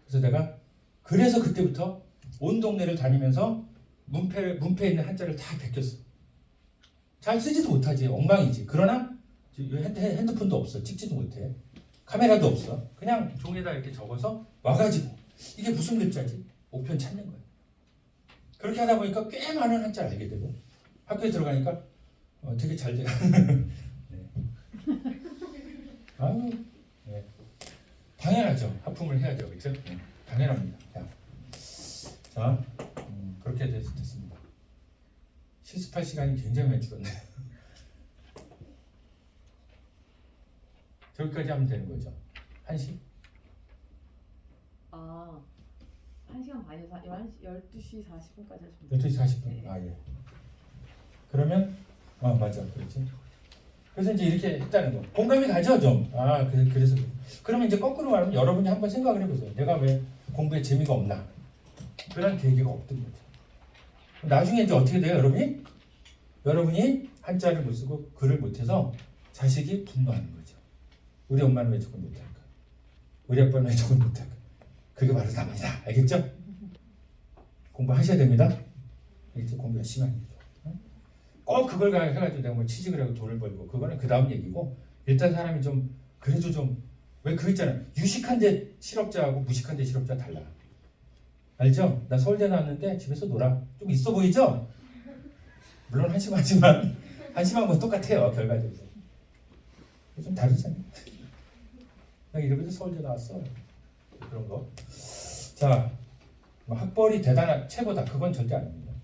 Speaker 1: 그래서 내가 그때부터 온 동네를 다니면서 문패에 있는 한자를 다 베꼈어. 잘 쓰지도 못하지. 엉망이지. 그러나 핸드폰도 없어. 찍지도 못해. 카메라도 없어. 그냥 종이에다 이렇게 적어서 와가지고 이게 무슨 글자지? 5편 찾는 거예요. 그렇게 하다 보니까 꽤 많은 한자를 알게 되고 학교에 들어가니까 되게 잘 돼요. 네. 아유, 네. 당연하죠. 하품을 해야죠, 그렇죠? 네. 당연합니다. 자, 그렇게 됐습니다. 실습할 시간이 굉장히 많이 줄었네요. 저기까지 하면 되는 거죠. 1시?
Speaker 4: 1시간 반에서 12시 40분까지 하시면 돼요.
Speaker 1: 12시 40분. 아, 예. 그러면 맞아. 그렇지. 그래서 이제 이렇게 했다는 거. 공감이 가죠, 좀. 그래서 그러면 이제 거꾸로 말하면 여러분이 한번 생각을 해보세요. 내가 왜 공부에 재미가 없나? 그런 계기가 없던 거죠. 나중에 이제 어떻게 돼요, 여러분이? 여러분이 한자를 못 쓰고 글을 못해서 자식이 분노하는 거죠. 우리 엄마는 왜 저걸 못할까? 우리 아빠는 왜 저걸 못할까? 그게 바로 답니다. 알겠죠? 공부하셔야 됩니다. 이제 공부 열심히 하는 거죠. 꼭 그걸 해가지고 내가 뭐 취직을 하고 돈을 벌고 그거는 그 다음 얘기고 일단 사람이 좀 그래도 좀 왜 그거 있잖아요. 유식한데 실업자하고 무식한데 실업자 달라. 알죠? 나 서울대 나왔는데 집에서 놀아. 좀 있어 보이죠? 물론 한심하지만 한심한 건 똑같아요. 결과적으로. 좀 다르잖아요. 나 이러면서 서울대 나왔어. 그런 거. 자, 뭐 학벌이 대단한 최고다. 그건 절대 아닙니다.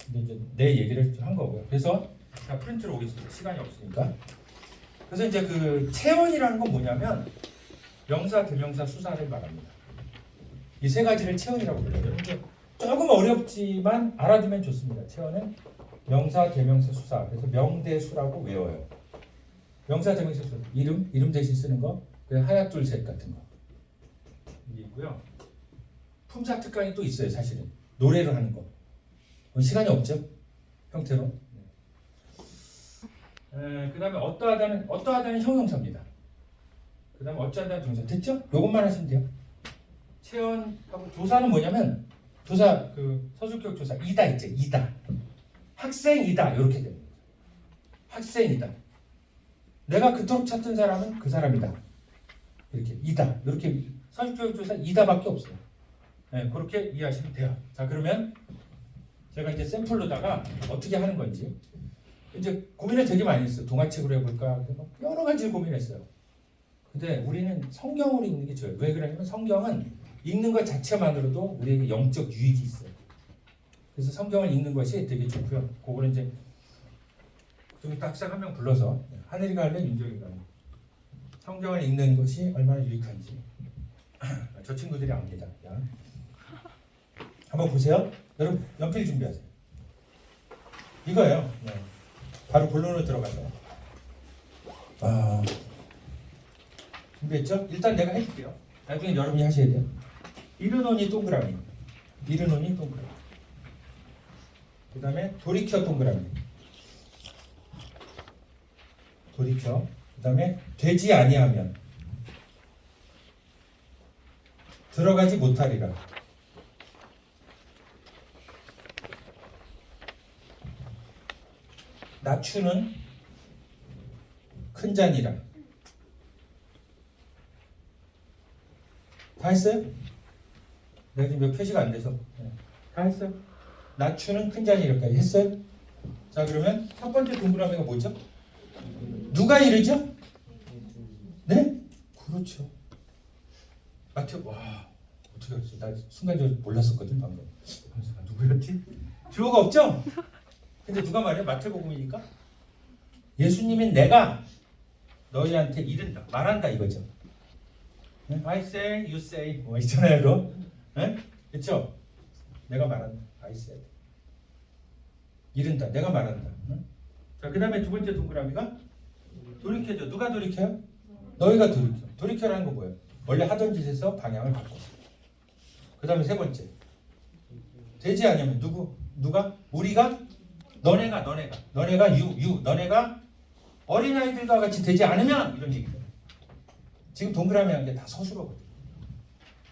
Speaker 1: 근데 이제 내 얘기를 한 거고요. 그래서 자, 프린트로 오겠습니다. 시간이 없으니까. 그래서 이제 그 체언이라는 건 뭐냐면 명사, 대명사, 수사를 말합니다. 이 세 가지를 체언이라고 불러요. 근데 조금 어렵지만 알아두면 좋습니다. 체언은 명사, 대명사, 수사. 그래서 명대수라고 외워요. 명사, 대명사, 수사. 이름 대신 쓰는 거. 하나, 둘, 셋 같은 거. 이게 있고요. 품사 특강이 또 있어요. 사실은 노래로 하는 거. 시간이 없죠. 형태로. 그 다음에 어떠하다는 형용사입니다. 그 다음에 어쩌하다는 동사. 됐죠? 요것만 하시면 돼요. 체언하고 조사는 뭐냐면 조사 그 서술교육 조사 이다 있죠. 이다. 학생이다. 이렇게 됩니다. 학생이다. 내가 그토록 찾던 사람은 그 사람이다. 이렇게 이다. 이렇게 서술교육 조사 이다밖에 없어요. 네, 그렇게 이해하시면 돼요. 자, 그러면 제가 이제 샘플로다가 어떻게 하는 건지 이제 고민을 되게 많이 했어요. 동화책으로 해볼까? 여러 가지 고민했어요. 근데 우리는 성경으로 읽는 게 좋아요. 왜 그러냐면 성경은 읽는 것 자체만으로도 우리에게 영적 유익이 있어요. 그래서 성경을 읽는 것이 되게 좋고요. 그거는 이제 좀 딱딱 한 명 불러서 하늘이가 할래 윤정이가 할래. 성경을 읽는 것이 얼마나 유익한지 저 친구들이 압니다. 야. 한번 보세요. 여러분 연필 준비하세요. 이거예요. 네. 바로 본론으로 들어가서 준비했죠? 일단 내가 해줄게요. 나중에 여러분이 하셔야 돼요. 이르노니 동그라미, 이르노니 동그라미. 그 다음에 돌이켜 동그라미, 돌이켜. 그 다음에 되지 아니하면 들어가지 못하리라. 낮추는 큰 잔이라. 다 했어요? 내가 지금 몇 표시가 안 돼서. 네. 다 했어요? 낮추는 큰 잔이라까지 했어요? 자, 그러면 첫 번째 동그라미가 뭐죠? 누가 이르죠? 네? 그렇죠. 와, 어떻게 알았어? 나 순간적으로 몰랐었거든 방금. 누구였지? 주어가 없죠? 근데 누가 말해요? 마태복음이니까? 예수님인 내가 너희한테 이른다, 말한다 이거죠. 네? I say, you say 뭐 있잖아요, 그거. 네? 그렇죠? 내가 말한다. I said. 이른다, 내가 말한다. 네? 자, 그 다음에 두 번째 동그라미가 돌이켜죠. 누가 돌이켜요? 너희가 돌이켜. 돌이켜라는 거 뭐예요? 원래 하던 짓에서 방향을 바꿔. 그 다음에 세 번째. 되지 않으면 누가? 우리가? 너네가 너네가 어린아이들과 같이 되지 않으면 이런 얘기죠. 지금 동그라미 한 게 다 서술어거든요.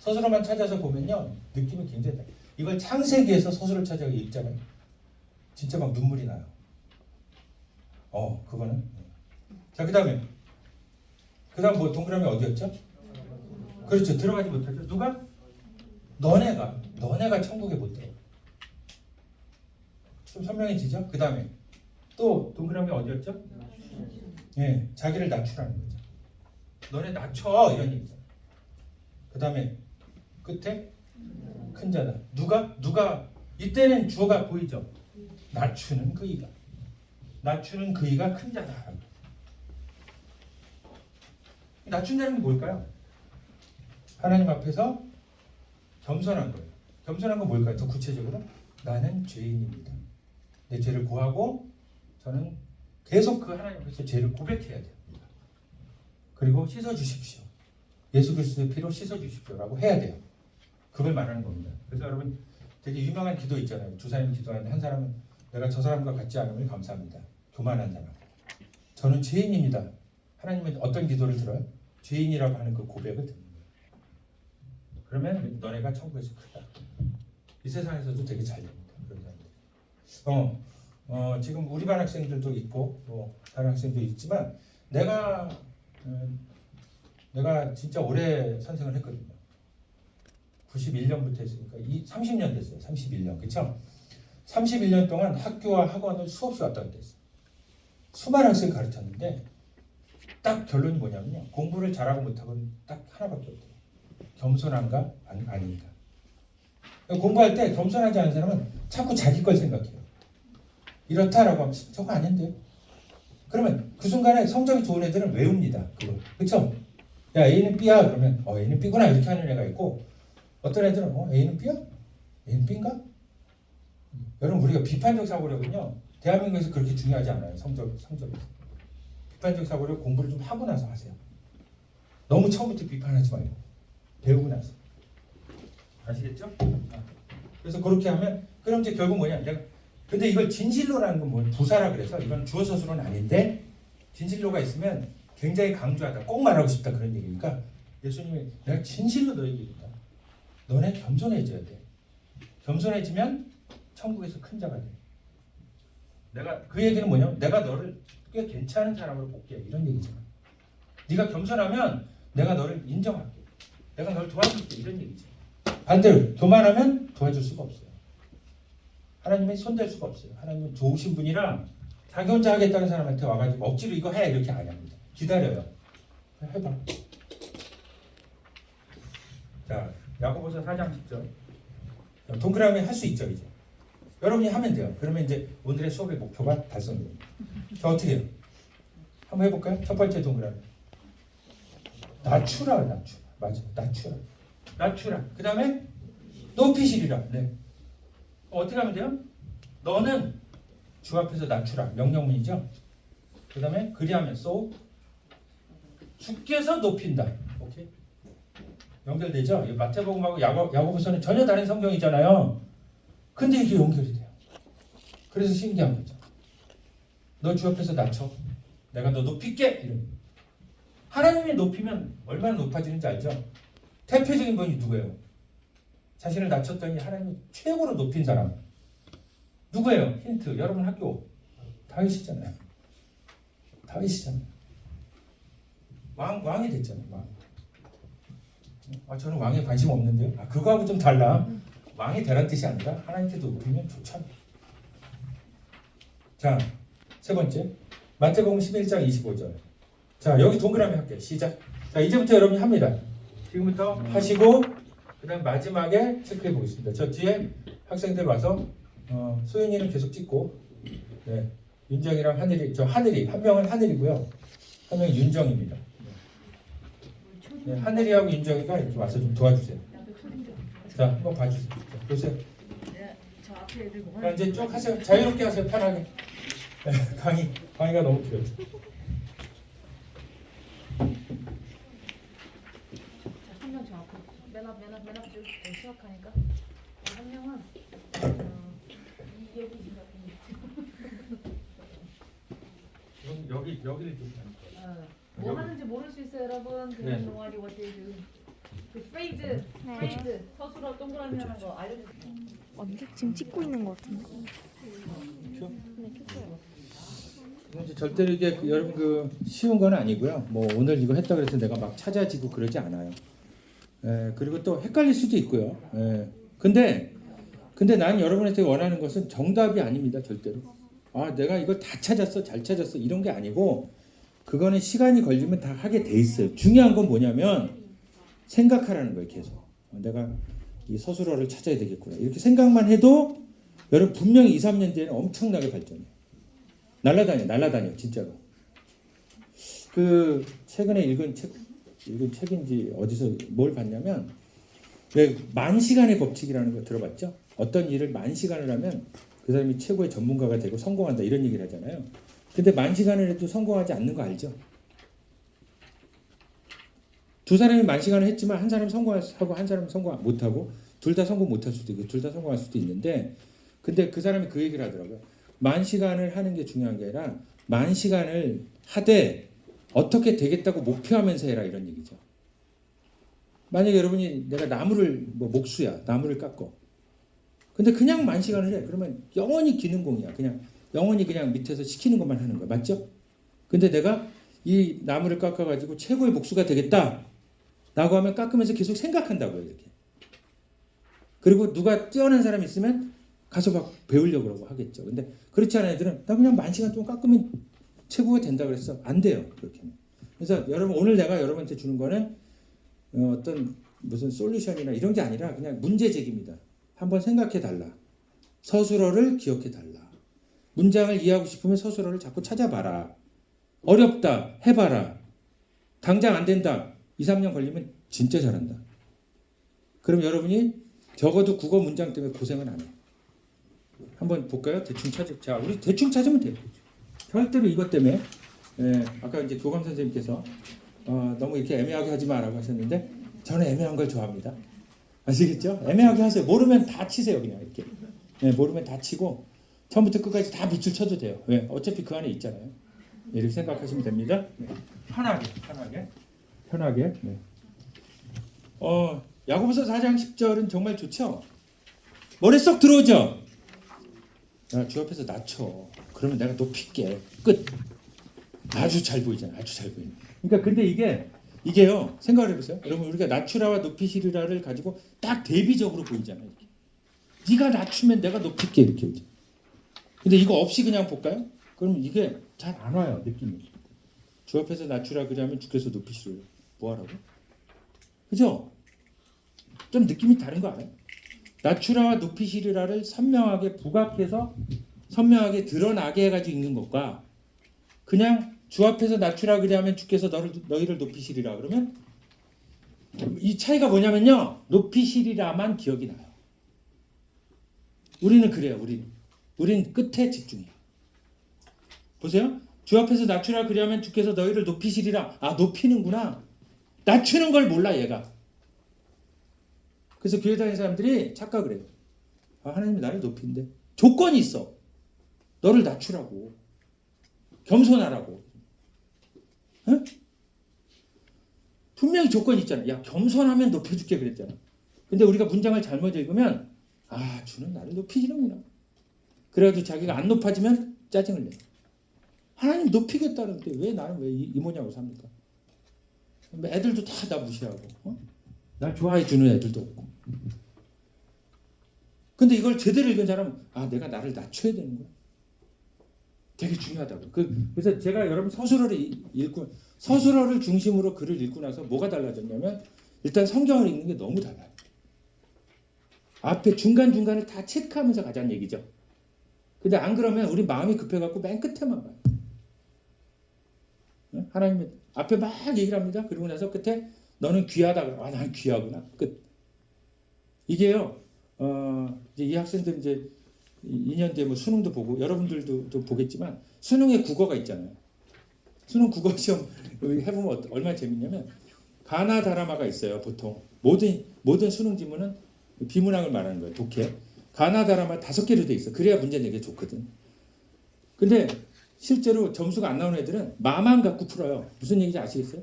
Speaker 1: 서술어만 찾아서 보면요 느낌이 굉장히 달라요. 이걸 창세기에서 서술을 찾아서 읽잖아요. 진짜 막 눈물이 나요. 그거는. 자, 그 다음 뭐 동그라미 어디였죠? 그렇죠. 들어가지 못하죠. 누가? 너네가 천국에 못 들어. 좀 선명해지죠? 그 다음에 또 동그라미 어디였죠? 예, 자기를 낮추라는 거죠. 너네 낮춰 이런 얘기죠. 그 다음에 끝에 큰 자다. 누가 이때는 주어가 보이죠? 낮추는 그이가 큰 자다. 낮춘다는 게 뭘까요? 하나님 앞에서 겸손한 거예요. 겸손한 건 뭘까요? 더 구체적으로 나는 죄인입니다. 내 죄를 고하고 저는 계속 그 하나님 앞에서 죄를 고백해야 돼요. 그리고 씻어주십시오. 예수 그리스도의 피로 씻어주십시오라고 해야 돼요. 그걸 말하는 겁니다. 그래서 여러분 되게 유명한 기도 있잖아요. 두 사람이 기도하는데 한 사람은 내가 저 사람과 같지 않음을 감사합니다. 교만한 사람. 저는 죄인입니다. 하나님은 어떤 기도를 들어요? 죄인이라고 하는 그 고백을 듣는 거예요. 그러면 너네가 천국에서 크다. 이 세상에서도 되게 잘 됩니다. 그런 사람들. 지금 우리 반 학생들도 있고 뭐 다른 학생도 있지만 내가 진짜 오래 선생을 했거든요. 91년부터 했으니까 30년 됐어요. 31년. 그렇죠? 31년 동안 학교와 학원을 수없이 왔다 갔다 했어요. 수많은 학생 가르쳤는데 딱 결론이 뭐냐면요. 공부를 잘하고 못하고는 딱 하나밖에 없대요. 겸손한가? 아닌가. 공부할 때 겸손하지 않은 사람은 자꾸 자기 걸 생각해요. 이렇다라고 하면 저거 아닌데요? 그러면 그 순간에 성적이 좋은 애들은 외웁니다. 그걸. 그렇죠? 야 A는 B야 그러면 A는 B구나 이렇게 하는 애가 있고 어떤 애들은 A는 B야? A는 B인가? 여러분 우리가 비판적 사고력은요. 대한민국에서 그렇게 중요하지 않아요. 성적이. 비판적 사고력 공부를 좀 하고 나서 하세요. 너무 처음부터 비판하지 말고 배우고 나서. 아시겠죠? 그래서 그렇게 하면 그럼 이제 결국 뭐냐? 근데 이걸 진실로라는 건 뭐예요? 부사라 그래서 이건 주어 서술은 아닌데 진실로가 있으면 굉장히 강조하다. 꼭 말하고 싶다 그런 얘기니까 예수님이 내가 진실로 너에게 얘기한다. 너네 겸손해져야 돼. 겸손해지면 천국에서 큰 자가 돼. 내가 그 얘기는 뭐냐면 내가 너를 꽤 괜찮은 사람으로 볼게 이런 얘기잖아. 네가 겸손하면 내가 너를 인정할게. 내가 널 도와줄게 이런 얘기지. 반대로 교만하면 도와줄 수가 없어요. 하나님이 손댈 수가 없어요. 하나님은 좋으신 분이라 자기 혼자 하겠다는 사람한테 와가지고 억지로 이거 해 이렇게 안 합니다. 기다려요. 해봐. 자, 야고보서 4장 10절. 동그라미 할 수 있죠 이제. 여러분이 하면 돼요. 그러면 이제 오늘의 수업의 목표가 달성됩니다. 자, 어떻게 해요? 한번 해볼까요? 첫 번째 동그라미. 낮추라. 맞아. 낮추라. 그 다음에 높이시리라. 네. 어떻게 하면 돼요? 너는 주 앞에서 낮추라. 명령문이죠. 그 다음에 그리하면 so 주께서 높인다. 오케이. 연결되죠? 마태복음하고 야고보서는 전혀 다른 성경이잖아요. 근데 이게 연결이 돼요. 그래서 신기한 거죠. 너 주 앞에서 낮춰. 내가 너 높일게. 이런. 하나님이 높이면 얼마나 높아지는지 알죠? 대표적인 분이 누구예요? 자신을 낮췄더니 하나님이 최고로 높인 사람. 누구예요? 힌트. 여러분 학교. 다윗이잖아요. 왕이 됐잖아요. 왕. 저는 왕에 관심 없는데요. 그거하고 좀 달라. 왕이 되란 뜻이 아니라 하나님께 높이면 좋잖아요. 자, 세 번째. 마태복음 11장 25절. 자, 여기 동그라미 할게요. 시작. 자, 이제부터 여러분이 합니다. 지금부터 하시고 그 다음 마지막에 체크해 보겠습니다. 저 뒤에 학생들 와서 소연이는 계속 찍고 네, 윤정이랑 하늘이 한 명은 하늘이고요. 한 명은 윤정입니다. 네, 하늘이하고 윤정이가 이렇게 와서 좀 도와주세요. 자, 한번 봐주세요. 자, 보세요.
Speaker 4: 저 앞에 애들 뭐
Speaker 1: 자, 이제 쭉 하세요. 자유롭게 하세요. 편하게. 강의가 너무 길어요.
Speaker 4: 한 명 저 앞에 맨 앞 쭉 시작하니까 한 명은 여기
Speaker 1: 여기를 좀
Speaker 4: 뭐 하는지 모를 수 있어요, 여러분. 그
Speaker 1: 네.
Speaker 4: 동아리 워테이즈 그 프레이즈 서술어 동그라미 하는 거 알려주세요.
Speaker 2: 언제 지금 찍고 있는 것 같은데.
Speaker 1: 이제 절대로 이게 여러분 쉬운 건 아니고요. 뭐 오늘 이거 했다 그래서 내가 막 찾아지고 그러지 않아요. 그리고 또 헷갈릴 수도 있고요. 근데 난 여러분한테 원하는 것은 정답이 아닙니다. 절대로. 아, 내가 이걸 다 찾았어, 잘 찾았어 이런 게 아니고 그거는 시간이 걸리면 다 하게 돼 있어요. 중요한 건 뭐냐면 생각하라는 거예요. 계속. 내가 이 서술어를 찾아야 되겠구나. 이렇게 생각만 해도 여러분 분명히 2, 3년 뒤에는 엄청나게 발전해요. 날라다녀 진짜로. 그 최근에 읽은 책인지 어디서 뭘 봤냐면 왜 만시간의 법칙이라는 거 들어봤죠? 어떤 일을 만시간을 하면 그 사람이 최고의 전문가가 되고 성공한다 이런 얘기를 하잖아요. 근데 만시간을 해도 성공하지 않는 거 알죠? 두 사람이 만시간을 했지만 한 사람은 성공하고 한 사람은 성공 못하고 둘 다 성공 못할 수도 있고 둘 다 성공할 수도 있는데 근데 그 사람이 그 얘기를 하더라고요. 만시간을 하는 게 중요한 게 아니라 만시간을 하되 어떻게 되겠다고 목표하면서 해라 이런 얘기죠. 만약에 여러분이 내가 나무를 목수야 나무를 깎어 근데 그냥 만시간을 해 그러면 영원히 기능공이야. 그냥 영원히 그냥 밑에서 시키는 것만 하는 거야. 맞죠? 근데 내가 이 나무를 깎아가지고 최고의 목수가 되겠다 라고 하면 깎으면서 계속 생각한다고요. 이렇게. 그리고 누가 뛰어난 사람이 있으면 가서 막 배우려고 그러고 하겠죠. 근데 그렇지 않은 애들은 나 그냥 만시간 동안 깎으면 최고가 된다 그랬어. 안 돼요. 그렇게. 그래서 여러분 오늘 내가 여러분한테 주는 거는 어떤 무슨 솔루션이나 이런 게 아니라 그냥 문제 제기입니다. 한번 생각해 달라. 서술어를 기억해 달라. 문장을 이해하고 싶으면 서술어를 자꾸 찾아봐라. 어렵다. 해봐라. 당장 안 된다. 2, 3년 걸리면 진짜 잘한다. 그럼 여러분이 적어도 국어 문장 때문에 고생은 안 해. 한번 볼까요? 대충 자, 우리 대충 찾으면 돼요. 절대로 이것 때문에 아까 이제 교감 선생님께서 너무 이렇게 애매하게 하지 마라고 하셨는데 저는 애매한 걸 좋아합니다. 아시겠죠? 애매하게 하세요. 모르면 다 치세요. 그냥 이렇게. 모르면 다 치고 처음부터 끝까지 다 밑줄 쳐도 돼요. 왜? 어차피 그 안에 있잖아요. 이렇게 생각하시면 됩니다. 편하게. 네. 야고보서 4장 10절은 정말 좋죠? 머리에 쏙 들어오죠? 야, 주 앞에서 낮춰. 그러면 내가 높일게. 끝. 아주 잘 보이잖아. 아주 잘 보이네. 그러니까 근데 이게요. 생각을 해보세요. 여러분 우리가 낮추라와 높이시리라를 가지고 딱 대비적으로 보이잖아요. 이렇게. 네가 낮추면 내가 높일게 이렇게 오죠. 근데 이거 없이 그냥 볼까요? 그러면 이게 잘 안 와요. 느낌이. 주 앞에서 낮추라 그러면 주께서 높이시리라. 뭐하라고? 그죠? 좀 느낌이 다른 거 알아요? 낮추라와 높이시리라를 선명하게 부각해서 선명하게 드러나게 해가지고 읽는 것과 그냥 주 앞에서 낮추라 그러면 주께서 너희를 높이시리라 그러면 이 차이가 뭐냐면요. 높이시리라만 기억이 나요. 우리는 그래요. 우리는 끝에 집중해요. 보세요. 주 앞에서 낮추라 그러면 주께서 너희를 높이시리라. 아, 높이는구나. 낮추는 걸 몰라 얘가. 그래서 교회 다니는 사람들이 착각을 해요. 아, 하나님이 나를 높인대. 조건이 있어. 너를 낮추라고. 겸손하라고. 응? 분명히 조건이 있잖아. 야, 겸손하면 높여줄게 그랬잖아. 근데 우리가 문장을 잘못 읽으면 아, 주는 나를 높이시는구나. 그래가지고 자기가 안 높아지면 짜증을 내. 하나님 높이겠다는데 왜 나는 왜 이 모양으로 삽니까? 애들도 다 나 무시하고 날 좋아해 주는 애들도 없고. 근데 이걸 제대로 읽은 사람은 아, 내가 나를 낮춰야 되는 거야. 되게 중요하다고. 그래서 제가 여러분 서술어를 중심으로 글을 읽고 나서 뭐가 달라졌냐면 일단 성경을 읽는 게 너무 달라요. 앞에 중간중간을 다 체크하면서 가자는 얘기죠. 근데 안 그러면 우리 마음이 급해갖고 맨 끝에만 봐요. 하나님이 앞에 막 얘기를 합니다. 그리고 나서 끝에 너는 귀하다. 아, 난 귀하구나. 끝. 이게요. 이제 이 학생들 이제 2년 뒤에 뭐 수능도 보고 여러분들도 보겠지만 수능에 국어가 있잖아요. 수능 국어 시험 해보면 얼마나 재밌냐면 가나다라마가 있어요. 보통 모든 수능 지문은 비문항을 말하는 거예요. 독해. 가나다라마 5개로 돼 있어. 그래야 문제 내기 좋거든. 근데 실제로 점수가 안 나오는 애들은 마만 갖고 풀어요. 무슨 얘기인지 아시겠어요?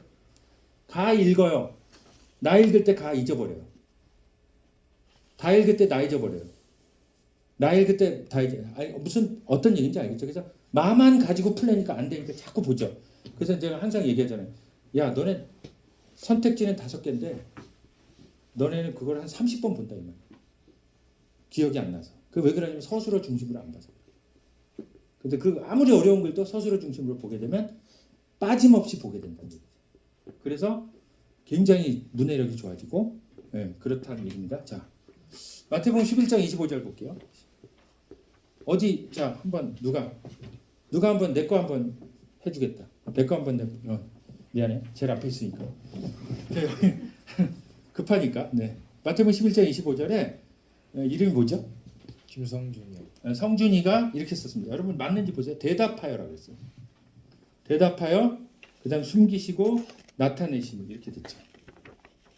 Speaker 1: 가 읽어요. 나 읽을 때 가 잊어버려요. 다 읽을 때 나 잊어버려요. 나 읽을 때 다 무슨 어떤 얘기인지 알겠죠? 그래서 마만 가지고 풀려니까 안 되니까 자꾸 보죠. 그래서 제가 항상 얘기하잖아요. 야, 너네 선택지는 5개인데 너네는 그걸 한 30번 본다 이 말. 기억이 안 나서. 그 왜 그러냐면 서술어 중심으로 안 봐서. 근데 그 아무리 어려운 글도 서술어 중심으로 보게 되면 빠짐없이 보게 된다는 얘기죠. 그래서 굉장히 문해력이 좋아지고 그렇다는 얘기입니다. 자, 마태복음 11장 25절 볼게요. 어디 자 한번 누가 한번 내 거 한번 해주겠다. 내 거 한번 미안해. 제일 앞에 있으니까. 급하니까. 네. 마태복음 11장 25절에 이름이 뭐죠?
Speaker 3: 김성준이요.
Speaker 1: 성준이가 이렇게 썼습니다. 여러분 맞는지 보세요. 대답하여라고 했어요. 대답하여 그다음 숨기시고 나타내시는 이렇게 됐죠.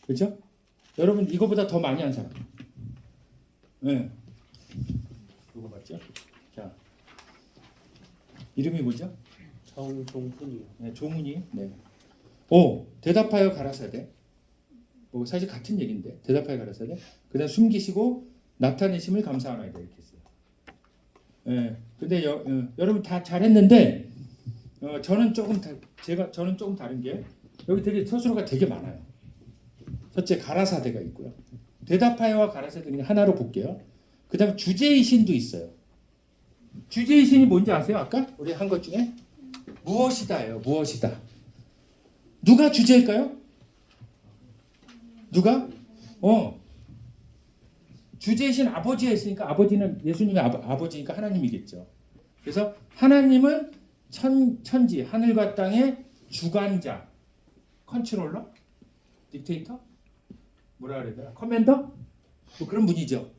Speaker 1: 그렇죠? 여러분 이거보다 더 많이 한 사람. 네. 이거 맞죠? 자 이름이 뭐죠?
Speaker 3: 정종훈이요.
Speaker 1: 네, 조문이. 네. 오 대답하여 가라사대. 뭐 사실 같은 얘기인데 대답하여 가라사대. 그다음 숨기시고 나타내심을 감사하나이다 이렇게 했어요. 예. 근데 여러분 다 잘했는데 저는 조금 다른 게 여기 되게 서술어가 되게 많아요. 첫째 가라사대가 있고요. 대답하여와 가라사대 그냥 하나로 볼게요. 그다음에 주제의신도 있어요. 주제의신이 뭔지 아세요? 아까 우리 한 것 중에 무엇이다예요. 무엇이다. 누가 주제일까요? 누가? 주제이신 아버지가 있으니까 아버지는 예수님의 아버지니까 하나님이겠죠. 그래서 하나님은 천지 하늘과 땅의 주관자, 컨트롤러, 딕테이터, 뭐라 그래야 되나? 커맨더? 뭐 그런 분이죠.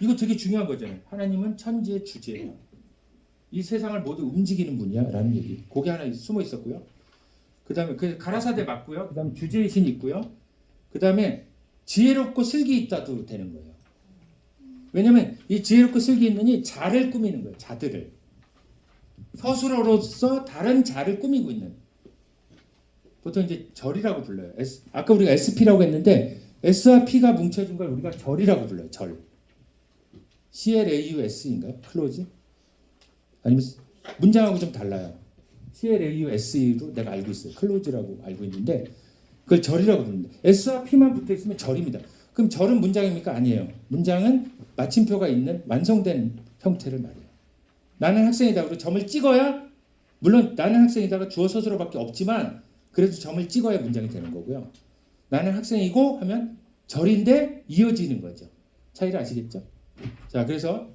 Speaker 1: 이거 되게 중요한 거잖아요. 하나님은 천지의 주제예요. 이 세상을 모두 움직이는 분이야라는 얘기. 그게 하나 숨어 있었고요. 그다음에 그 가라사대 맞고요. 그다음에 주제이신 있고요. 그다음에 지혜롭고 슬기 있다도 되는 거예요. 왜냐면 이 지혜롭고 슬기 있느니 자를 꾸미는 거예요. 자들을. 서술어로서 다른 자를 꾸미고 있는. 보통 이제 절이라고 불러요. 아까 우리가 SP라고 했는데 S와 P가 뭉쳐진 걸 우리가 절이라고 불러요. 절. CLAUS인가요? 클로즈? 아니면 문장하고 좀 달라요. CLAUS로 내가 알고 있어요. 클로즈라고 알고 있는데 그걸 절이라고 부릅니다. S와 P만 붙어 있으면 절입니다. 그럼 절은 문장입니까? 아니에요. 문장은 마침표가 있는 완성된 형태를 말해요. 나는 학생이다. 그리고 점을 찍어야 물론 나는 학생이다가 주어 서술어밖에 없지만 그래도 점을 찍어야 문장이 되는 거고요. 나는 학생이고 하면 절인데 이어지는 거죠. 차이를 아시겠죠? 자, 그래서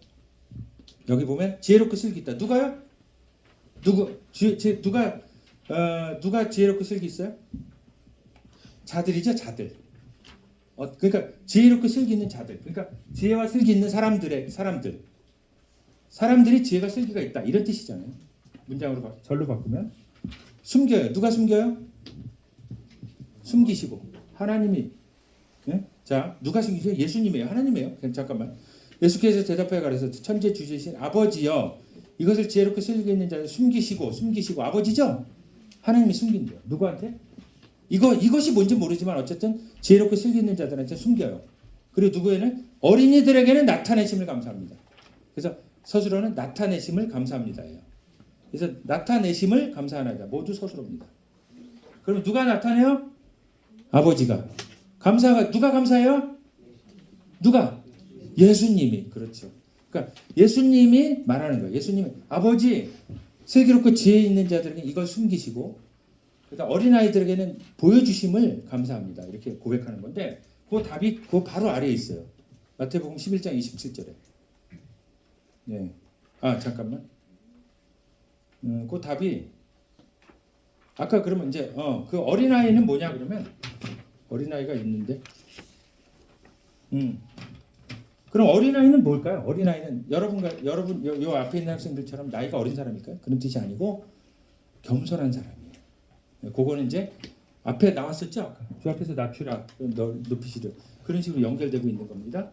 Speaker 1: 여기 보면 지혜롭고 슬기 있다. 누가요? 누가 지혜롭고 슬기 있어요? 자들이죠, 자들. 그러니까 지혜롭고 슬기 있는 자들. 그러니까 지혜와 슬기 있는 사람들이 지혜가 슬기가 있다. 이런 뜻이잖아요. 문장으로 절로 바꾸면 숨겨요. 누가 숨겨요? 숨기시고 하나님이. 네? 자, 누가 숨기죠? 예수님이에요. 하나님이에요. 잠깐만. 예수께서 대답하여 가라사대 천재 주제이신 아버지여 이것을 지혜롭고 슬기 있는 자를 숨기시고 아버지죠? 하나님이 숨긴대요. 누구한테? 이것이 뭔지 모르지만 어쨌든 지혜롭고 슬기 있는 자들한테 숨겨요. 그리고 누구에는 어린이들에게는 나타내심을 감사합니다. 그래서 서술어는 나타내심을 감사합니다예요. 그래서 나타내심을 감사하나이다. 모두 서술어입니다. 그럼 누가 나타내요? 아버지가. 감사가 누가 감사해요? 누가? 예수님이. 그렇죠. 그러니까 예수님이 말하는 거예요. 예수님이 아버지 슬기롭고 지혜 있는 자들에게 이걸 숨기시고 그러니까 어린아이들에게는 보여주심을 감사합니다. 이렇게 고백하는 건데 그 답이 그 바로 아래에 있어요. 마태복음 11장 27절에. 네. 아 잠깐만. 그 답이 아까 그러면 이제 그 어린아이는 뭐냐 그러면 어린아이가 있는데 그럼 어린아이는 뭘까요? 어린아이는 여러분 요 앞에 있는 학생들처럼 나이가 어린 사람일까요? 그런 뜻이 아니고 겸손한 사람이에요. 그거는 이제 앞에 나왔었죠. 아까. 주 앞에서 낮추라 높이시려 그런 식으로 연결되고 있는 겁니다.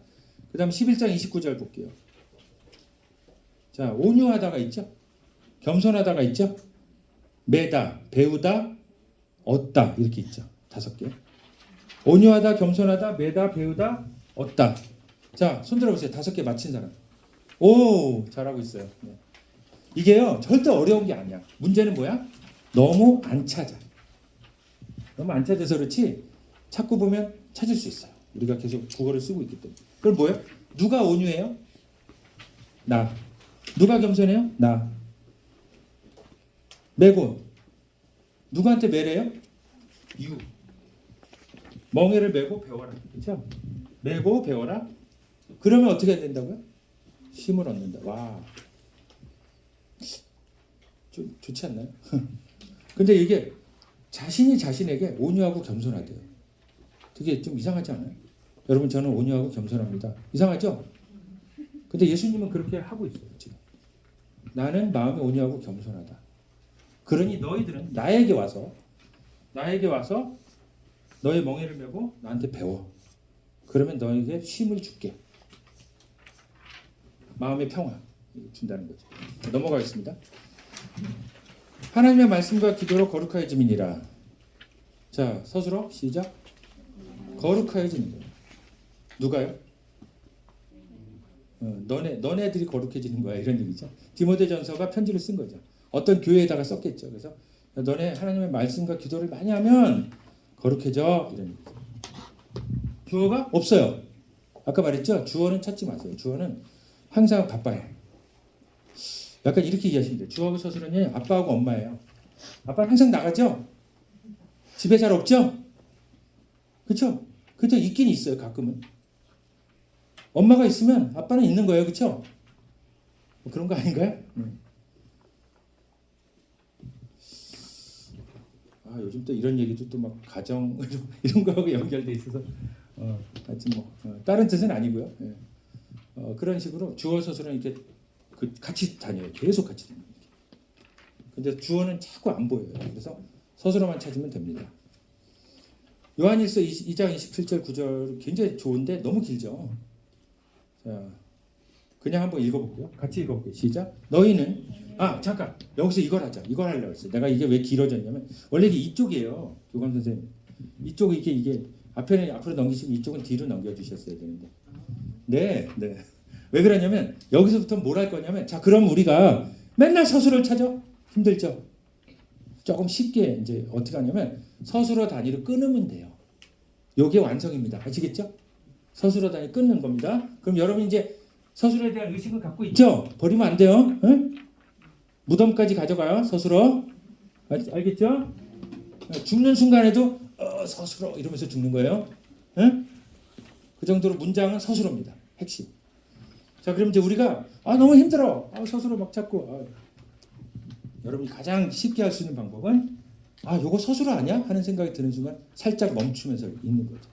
Speaker 1: 그 다음 11장 29절 볼게요. 자 온유하다가 있죠. 겸손하다가 있죠. 매다, 배우다, 얻다 이렇게 있죠. 5개. 온유하다, 겸손하다, 매다, 배우다, 얻다. 자, 손 들어보세요. 5개 맞힌 사람. 오, 잘하고 있어요. 네. 이게요, 절대 어려운 게 아니야. 문제는 뭐야? 너무 안 찾아. 너무 안 찾아서 그렇지 찾고 보면 찾을 수 있어요. 우리가 계속 국어를 쓰고 있기 때문에. 그럼 뭐예요? 누가 온유해요? 나. 누가 겸손해요? 나. 매고. 누구한테 매래요? 유. 멍에를 메고 배워라. 그렇죠? 메고 배워라. 그러면 어떻게 된다고요? 쉼을 얻는다. 와. 좀 좋지 않나요? 근데 이게 자신이 자신에게 온유하고 겸손하대요. 되게 좀 이상하지 않아요? 여러분 저는 온유하고 겸손합니다. 이상하죠? 근데 예수님은 그렇게 하고 있어요. 지금. 나는 마음이 온유하고 겸손하다. 그러니 너희들은 나에게 와서 너의 멍에를 메고 나한테 배워. 그러면 너에게 쉼을 줄게. 마음의 평화 준다는 거죠. 넘어가겠습니다. 하나님의 말씀과 기도로 거룩하여짐이니라. 자, 서술어 시작. 거룩하여지는 거예요. 누가요? 너네들이 거룩해지는 거야 이런 얘기죠. 디모데전서가 편지를 쓴 거죠. 어떤 교회에다가 썼겠죠. 그래서 너네 하나님의 말씀과 기도를 많이 하면 거룩해져 이런 얘기죠. 주어가 없어요. 아까 말했죠. 주어는 찾지 마세요. 주어는 항상 바빠요. 약간 이렇게 이해하시면 돼요. 주어하고 서술어는 아빠하고 엄마예요. 아빠는 항상 나가죠. 집에 잘 없죠. 그렇죠? 그래도 있긴 있어요. 가끔은. 엄마가 있으면 아빠는 있는 거예요. 그렇죠? 뭐 그런 거 아닌가요? 아, 요즘 또 이런 얘기도 또 막 가정 이런 거하고 연결돼 있어서 하여튼 다른 뜻은 아니고요. 예. 그런 식으로 주어 서술은 이렇게 같이 다녀요. 계속 같이 다녀요. 근데 주어는 자꾸 안 보여요. 그래서 서술어만 찾으면 됩니다. 요한일서 2장 27절 9절 굉장히 좋은데 너무 길죠. 자, 그냥 한번 읽어볼게요. 같이 읽어볼게요. 시작. 너희는 잠깐 여기서 이걸 하자. 이걸 하려고 했어요. 내가 이게 왜 길어졌냐면 원래 이게 이쪽이에요. 교감 선생님. 이쪽 이게 앞으로 넘기시면 이쪽은 뒤로 넘겨주셨어야 되는데. 네. 왜 그러냐면 여기서부터 뭘 할 거냐면 자 그럼 우리가 맨날 서술을 찾아 힘들죠. 조금 쉽게 이제 어떻게 하냐면 서술어 단위로 끊으면 돼요. 요게 완성입니다. 아시겠죠? 서술어 단위 끊는 겁니다. 그럼 여러분 이제 서술어에 대한 의식을 갖고 있죠? 버리면 안 돼요. 응? 무덤까지 가져가요. 서술어. 알겠죠? 죽는 순간에도 서술어 이러면서 죽는 거예요. 응? 그 정도로 문장은 서술어입니다. 핵심. 자, 그럼 이제 우리가 너무 힘들어. 서술어 막 찾고. 여러분이 가장 쉽게 할 수 있는 방법은 요거 서술어 아니야? 하는 생각이 드는 순간 살짝 멈추면서 읽는 거죠.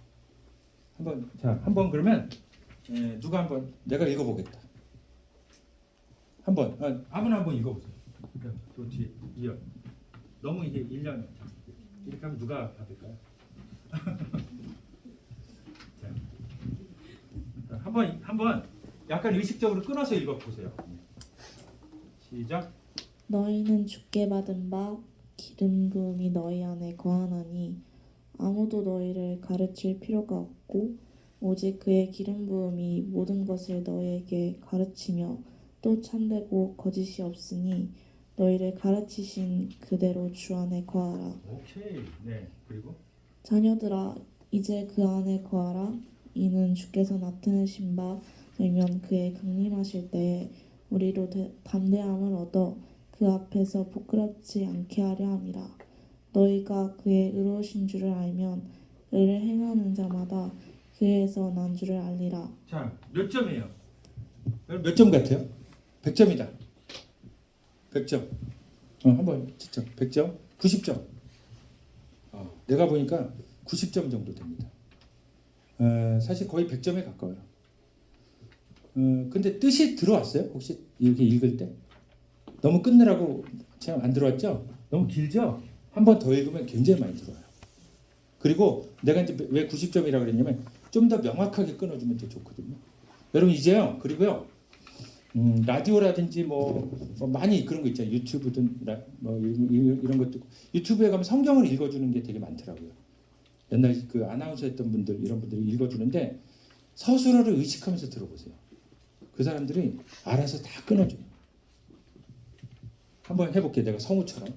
Speaker 1: 한번 그러면 누가 한번 내가 읽어보겠다. 한번 아무나 한번 읽어보세요. 또 뒤에 이어. 너무 이게 1년 이렇게 하면 누가 받을까요? 자, 한번 약간 의식적으로 끊어서 읽어보세요. 시작.
Speaker 5: 너희는 주께 받은 바 기름 부음이 너희 안에 거하나니 아무도 너희를 가르칠 필요가 없고 오직 그의 기름 부음이 모든 것을 너희에게 가르치며 또 참되고 거짓이 없으니 너희를 가르치신 그대로 주 안에 거하라.
Speaker 1: 오케이. 네. 그리고
Speaker 5: 자녀들아 이제 그 안에 거하라. 이는 주께서 나타내신 바 되면 그의 강림하실 때에 우리로 담대함을 얻어 그 앞에서 부끄럽지 않게 하려 함이라. 너희가 그의 의로우신 줄을 알면 의를 행하는 자마다 그에서 난 줄을 알리라.
Speaker 1: 자, 몇 점이에요? 몇 점 같아요? 100점이다. 100점. 한번 진짜 100점? 90점. 내가 보니까 90점 정도 됩니다. 사실 거의 100점에 가까워요. 근데 뜻이 들어왔어요? 혹시 이렇게 읽을 때? 너무 끊느라고 참 안 들어왔죠? 너무 길죠? 한 번 더 읽으면 굉장히 많이 들어와요. 그리고 내가 이제 왜 90점이라고 그랬냐면 좀 더 명확하게 끊어주면 더 좋거든요. 여러분 이제요. 그리고요. 라디오라든지 많이 그런 거 있잖아요. 유튜브든 이런 것도 유튜브에 가면 성경을 읽어주는 게 되게 많더라고요. 옛날 그 아나운서 했던 분들 이런 분들이 읽어주는데 서술어를 의식하면서 들어보세요. 그 사람들이 알아서 다 끊어줘요. 한번 해볼게요. 내가 성우처럼.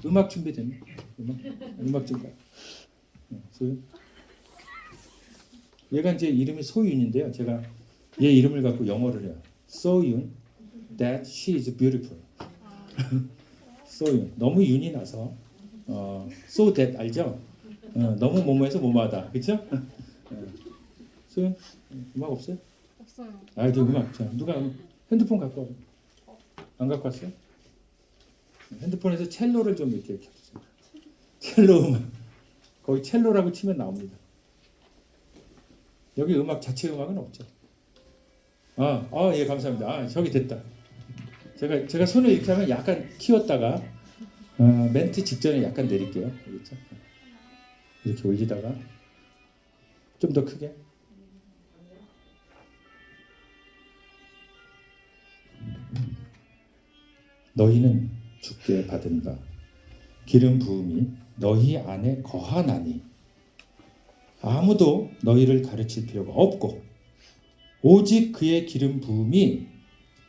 Speaker 1: 음악 준비됐니? 음악 좀 봐. 소유. 얘가 이제 이름이 소윤인데요. 제가 얘 이름을 갖고 영어를 해요. 소윤, that she is beautiful. 소윤. 너무 윤이 나서 so that 알죠? 너무 뭐뭐해서 뭐뭐하다. 그렇죠? 소윤 음악 없어요?
Speaker 4: 없어요.
Speaker 1: 아, 저 음악. 자, 누가 핸드폰 갖고 와? 안 갖고 왔어요? 핸드폰에서 첼로를 좀 이렇게 켜주세요. 첼로 음악. 거기 첼로라고 치면 나옵니다. 여기 음악 자체 음악은 없죠. 예, 감사합니다. 저기 됐다. 제가 손을 이렇게 하면 약간 키웠다가 멘트 직전에 약간 내릴게요. 알겠죠? 이렇게 올리다가 좀 더 크게. 너희는 주께 받은 바 기름 부음이 너희 안에 거하나니 아무도 너희를 가르칠 필요가 없고 오직 그의 기름 부음이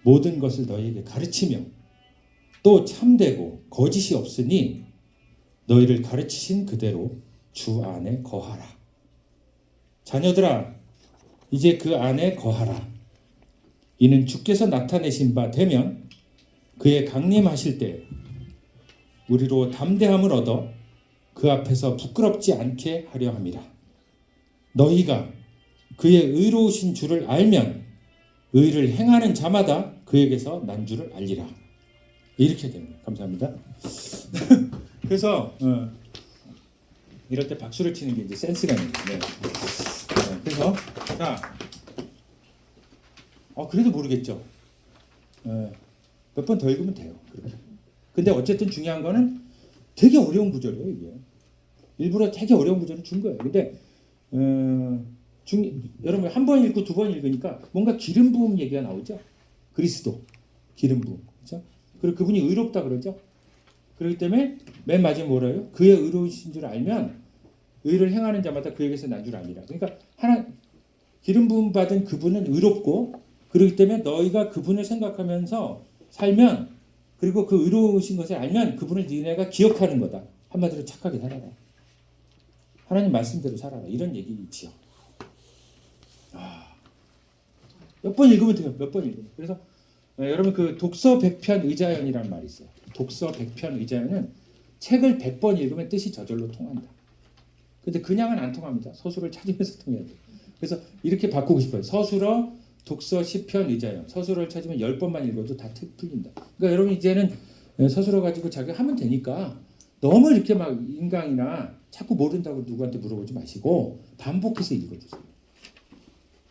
Speaker 1: 모든 것을 너희에게 가르치며 또 참되고 거짓이 없으니 너희를 가르치신 그대로 주 안에 거하라. 자녀들아 이제 그 안에 거하라. 이는 주께서 나타내신 바 되면 그의 강림하실 때 우리로 담대함을 얻어 그 앞에서 부끄럽지 않게 하려 함이라. 너희가 그의 의로우신 줄을 알면 의를 행하는 자마다 그에게서 난 줄을 알리라. 이렇게 됩니다. 감사합니다. 그래서 이럴 때 박수를 치는 게 이제 센스가 있는 거예요. 그래서 그래도 모르겠죠. 몇 번 더 읽으면 돼요. 그렇게. 근데 어쨌든 중요한 거는 되게 어려운 구절이에요. 이게 일부러 되게 어려운 구절을 준 거예요. 근데 여러분 한 번 읽고 두 번 읽으니까 뭔가 기름 부음 얘기가 나오죠. 그리스도 기름 부음, 그렇죠? 그리고 그분이 의롭다 그러죠. 그렇기 때문에 맨 마지막에 뭐래요? 그의 의로우신 줄 알면 의를 행하는 자마다 그에게서 난 줄 압니다. 그러니까 기름 부음 받은 그분은 의롭고 그렇기 때문에 너희가 그분을 생각하면서 살면 그리고 그 의로우신 것을 알면 그분을 니네가 기억하는 거다. 한마디로 착하게 살아라. 하나님 말씀대로 살아라. 이런 얘기지요. 몇 번 읽으면 돼요. 몇 번 읽으면. 그래서 여러분 그 독서 100편 의자연이라는 말이 있어요. 독서 100편 의자연은 책을 100번 읽으면 뜻이 저절로 통한다. 근데 그냥은 안 통합니다. 서술을 찾으면서 통해야 돼요. 그래서 이렇게 바꾸고 싶어요. 서술어 독서 10편 의자연. 서술어를 찾으면 10번만 읽어도 다 풀린다. 그러니까 여러분 이제는 서술어 가지고 자기가 하면 되니까 너무 이렇게 막 인강이나 자꾸 모른다고 누구한테 물어보지 마시고 반복해서 읽어주세요.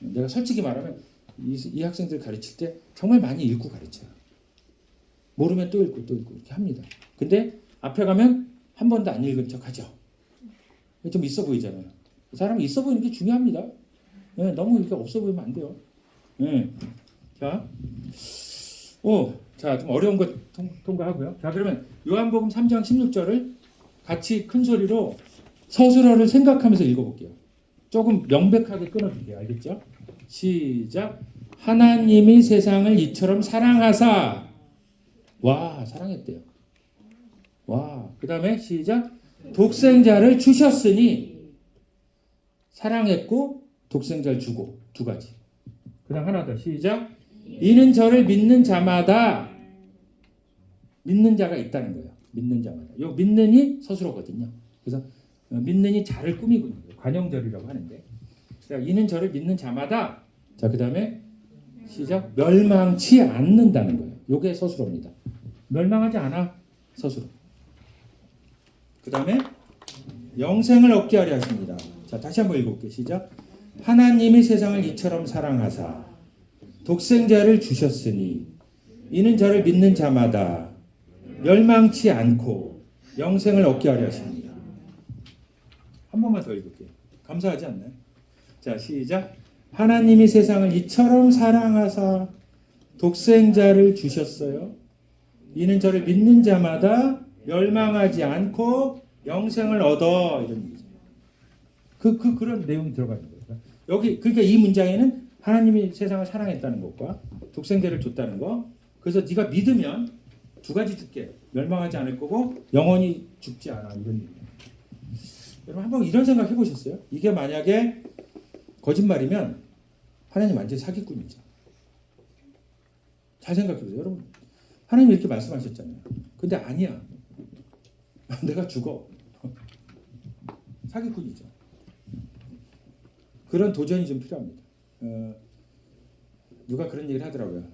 Speaker 1: 내가 솔직히 말하면 이 학생들 가르칠 때 정말 많이 읽고 가르쳐요. 모르면 또 읽고 이렇게 합니다. 근데 앞에 가면 한 번도 안 읽은 척 하죠. 좀 있어 보이잖아요. 사람이 있어 보이는 게 중요합니다. 너무 이렇게 없어 보이면 안 돼요. 자, 좀 어려운 거 통과하고요. 자, 그러면 요한복음 3장 16절을 같이 큰 소리로 서술어를 생각하면서 읽어볼게요. 조금 명백하게 끊어줄게요. 알겠죠? 시작. 하나님이 세상을 이처럼 사랑하사. 와, 사랑했대요. 와, 그 다음에 시작. 독생자를 주셨으니. 사랑했고 독생자를 주고. 두 가지. 그 다음 하나 더. 시작. 이는 저를 믿는 자마다. 믿는 자가 있다는 거예요. 믿는 자마다. 요 믿는이 서술어거든요. 그래서 믿는이 자를 꾸미고 있는 거예요. 관용절이라고 하는데. 자, 이는 저를 믿는 자마다. 자, 그 다음에 시작. 멸망치 않는다는 거예요. 요게 서술어입니다. 멸망하지 않아. 서술어. 그 다음에 영생을 얻게 하려 하십니다. 자, 다시 한번 읽어볼게요. 시작. 하나님이 세상을 이처럼 사랑하사 독생자를 주셨으니 이는 저를 믿는 자마다 멸망치 않고 영생을 얻게 하려 하십니다. 한 번만 더 읽을게요. 감사하지 않나요? 자, 시작. 하나님이 세상을 이처럼 사랑하사 독생자를 주셨어요. 이는 저를 믿는 자마다 멸망하지 않고 영생을 얻어. 이런 얘기죠. 그런 내용이 들어가 있는 거예요. 여기 그러니까 이 문장에는 하나님이 세상을 사랑했다는 것과 독생자를 줬다는 거. 그래서 네가 믿으면 두 가지 줄게. 멸망하지 않을 거고 영원히 죽지 않아. 이런 얘기예요. 여러분 한번 이런 생각 해보셨어요? 이게 만약에 거짓말이면 하나님 완전 사기꾼이죠. 잘 생각해보세요. 여러분 하나님 이렇게 말씀하셨잖아요. 근데 아니야. 내가 죽어. 사기꾼이죠. 그런 도전이 좀 필요합니다. 누가 그런 얘기를 하더라고요.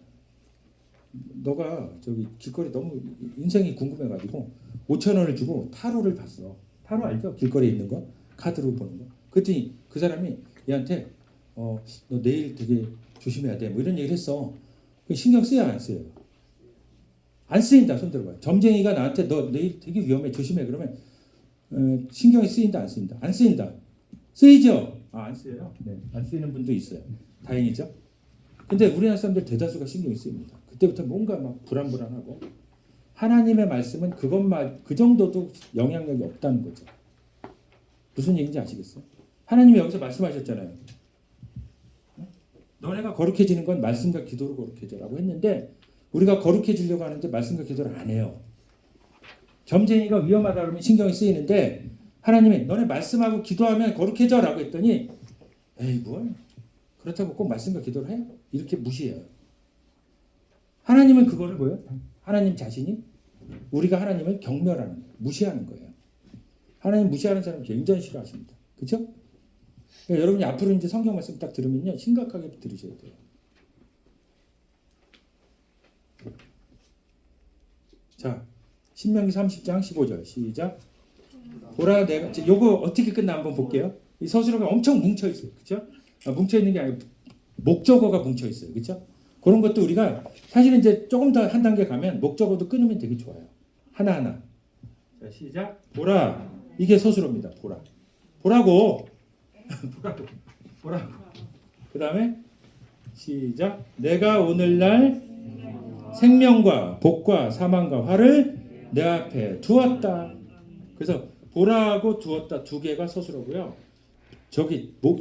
Speaker 1: 너가 저기 길거리 너무 인생이 궁금해가지고 5,000원을 주고 타로를 봤어. 타로 알죠? 길거리에 있는 거 카드로 보는 거. 그랬더니 그 사람이 얘한테 너 내일 되게 조심해야 돼. 뭐 이런 얘기를 했어. 신경 쓰여 안 쓰여요? 안 쓰인다. 손 들어봐요. 점쟁이가 나한테 너 내일 되게 위험해 조심해 그러면 신경이 쓰인다 안 쓰인다? 안 쓰인다. 쓰이죠? 안 쓰여요? 네, 안 쓰이는 분도 있어요. 다행이죠? 근데 우리나라 사람들 대다수가 신경이 쓰입니다. 그때부터 뭔가 막 불안불안하고 하나님의 말씀은 그것만 그 정도도 영향력이 없다는 거죠. 무슨 얘기인지 아시겠어요? 하나님이 여기서 말씀하셨잖아요. 너네가 거룩해지는 건 말씀과 기도로 거룩해져라고 했는데 우리가 거룩해지려고 하는데 말씀과 기도를 안 해요. 점쟁이가 위험하다 그러면 신경이 쓰이는데 하나님이 너네 말씀하고 기도하면 거룩해져라고 했더니 에이 뭘 그렇다고 꼭 말씀과 기도를 해요? 이렇게 무시해요. 하나님은 그거를 뭐예요? 하나님 자신이 우리가 하나님을 경멸하는 거예요. 무시하는 거예요. 하나님 무시하는 사람 굉장히 싫어하십니다. 그렇죠? 그러니까 여러분이 앞으로 이제 성경 말씀 딱 들으면요 심각하게 들으셔야 돼요. 자, 신명기 30장 15절 시작. 보라 내가 요거 어떻게 끝나 한번 볼게요. 이 서술어가 엄청 뭉쳐 있어요. 그렇죠? 뭉쳐 있는 게 아니고 목적어가 뭉쳐 있어요. 그렇죠? 그런 것도 우리가 사실은 이제 조금 더 한 단계 가면 목적어도 끊으면 되게 좋아요. 하나하나. 자, 시작. 보라. 이게 서술어입니다. 보라. 보라고. 보라고. 그다음에 시작. 내가 오늘날 생명과 복과 사망과 화를 내 앞에 두었다. 그래서 보라하고 두었다 두 개가 서술어고요.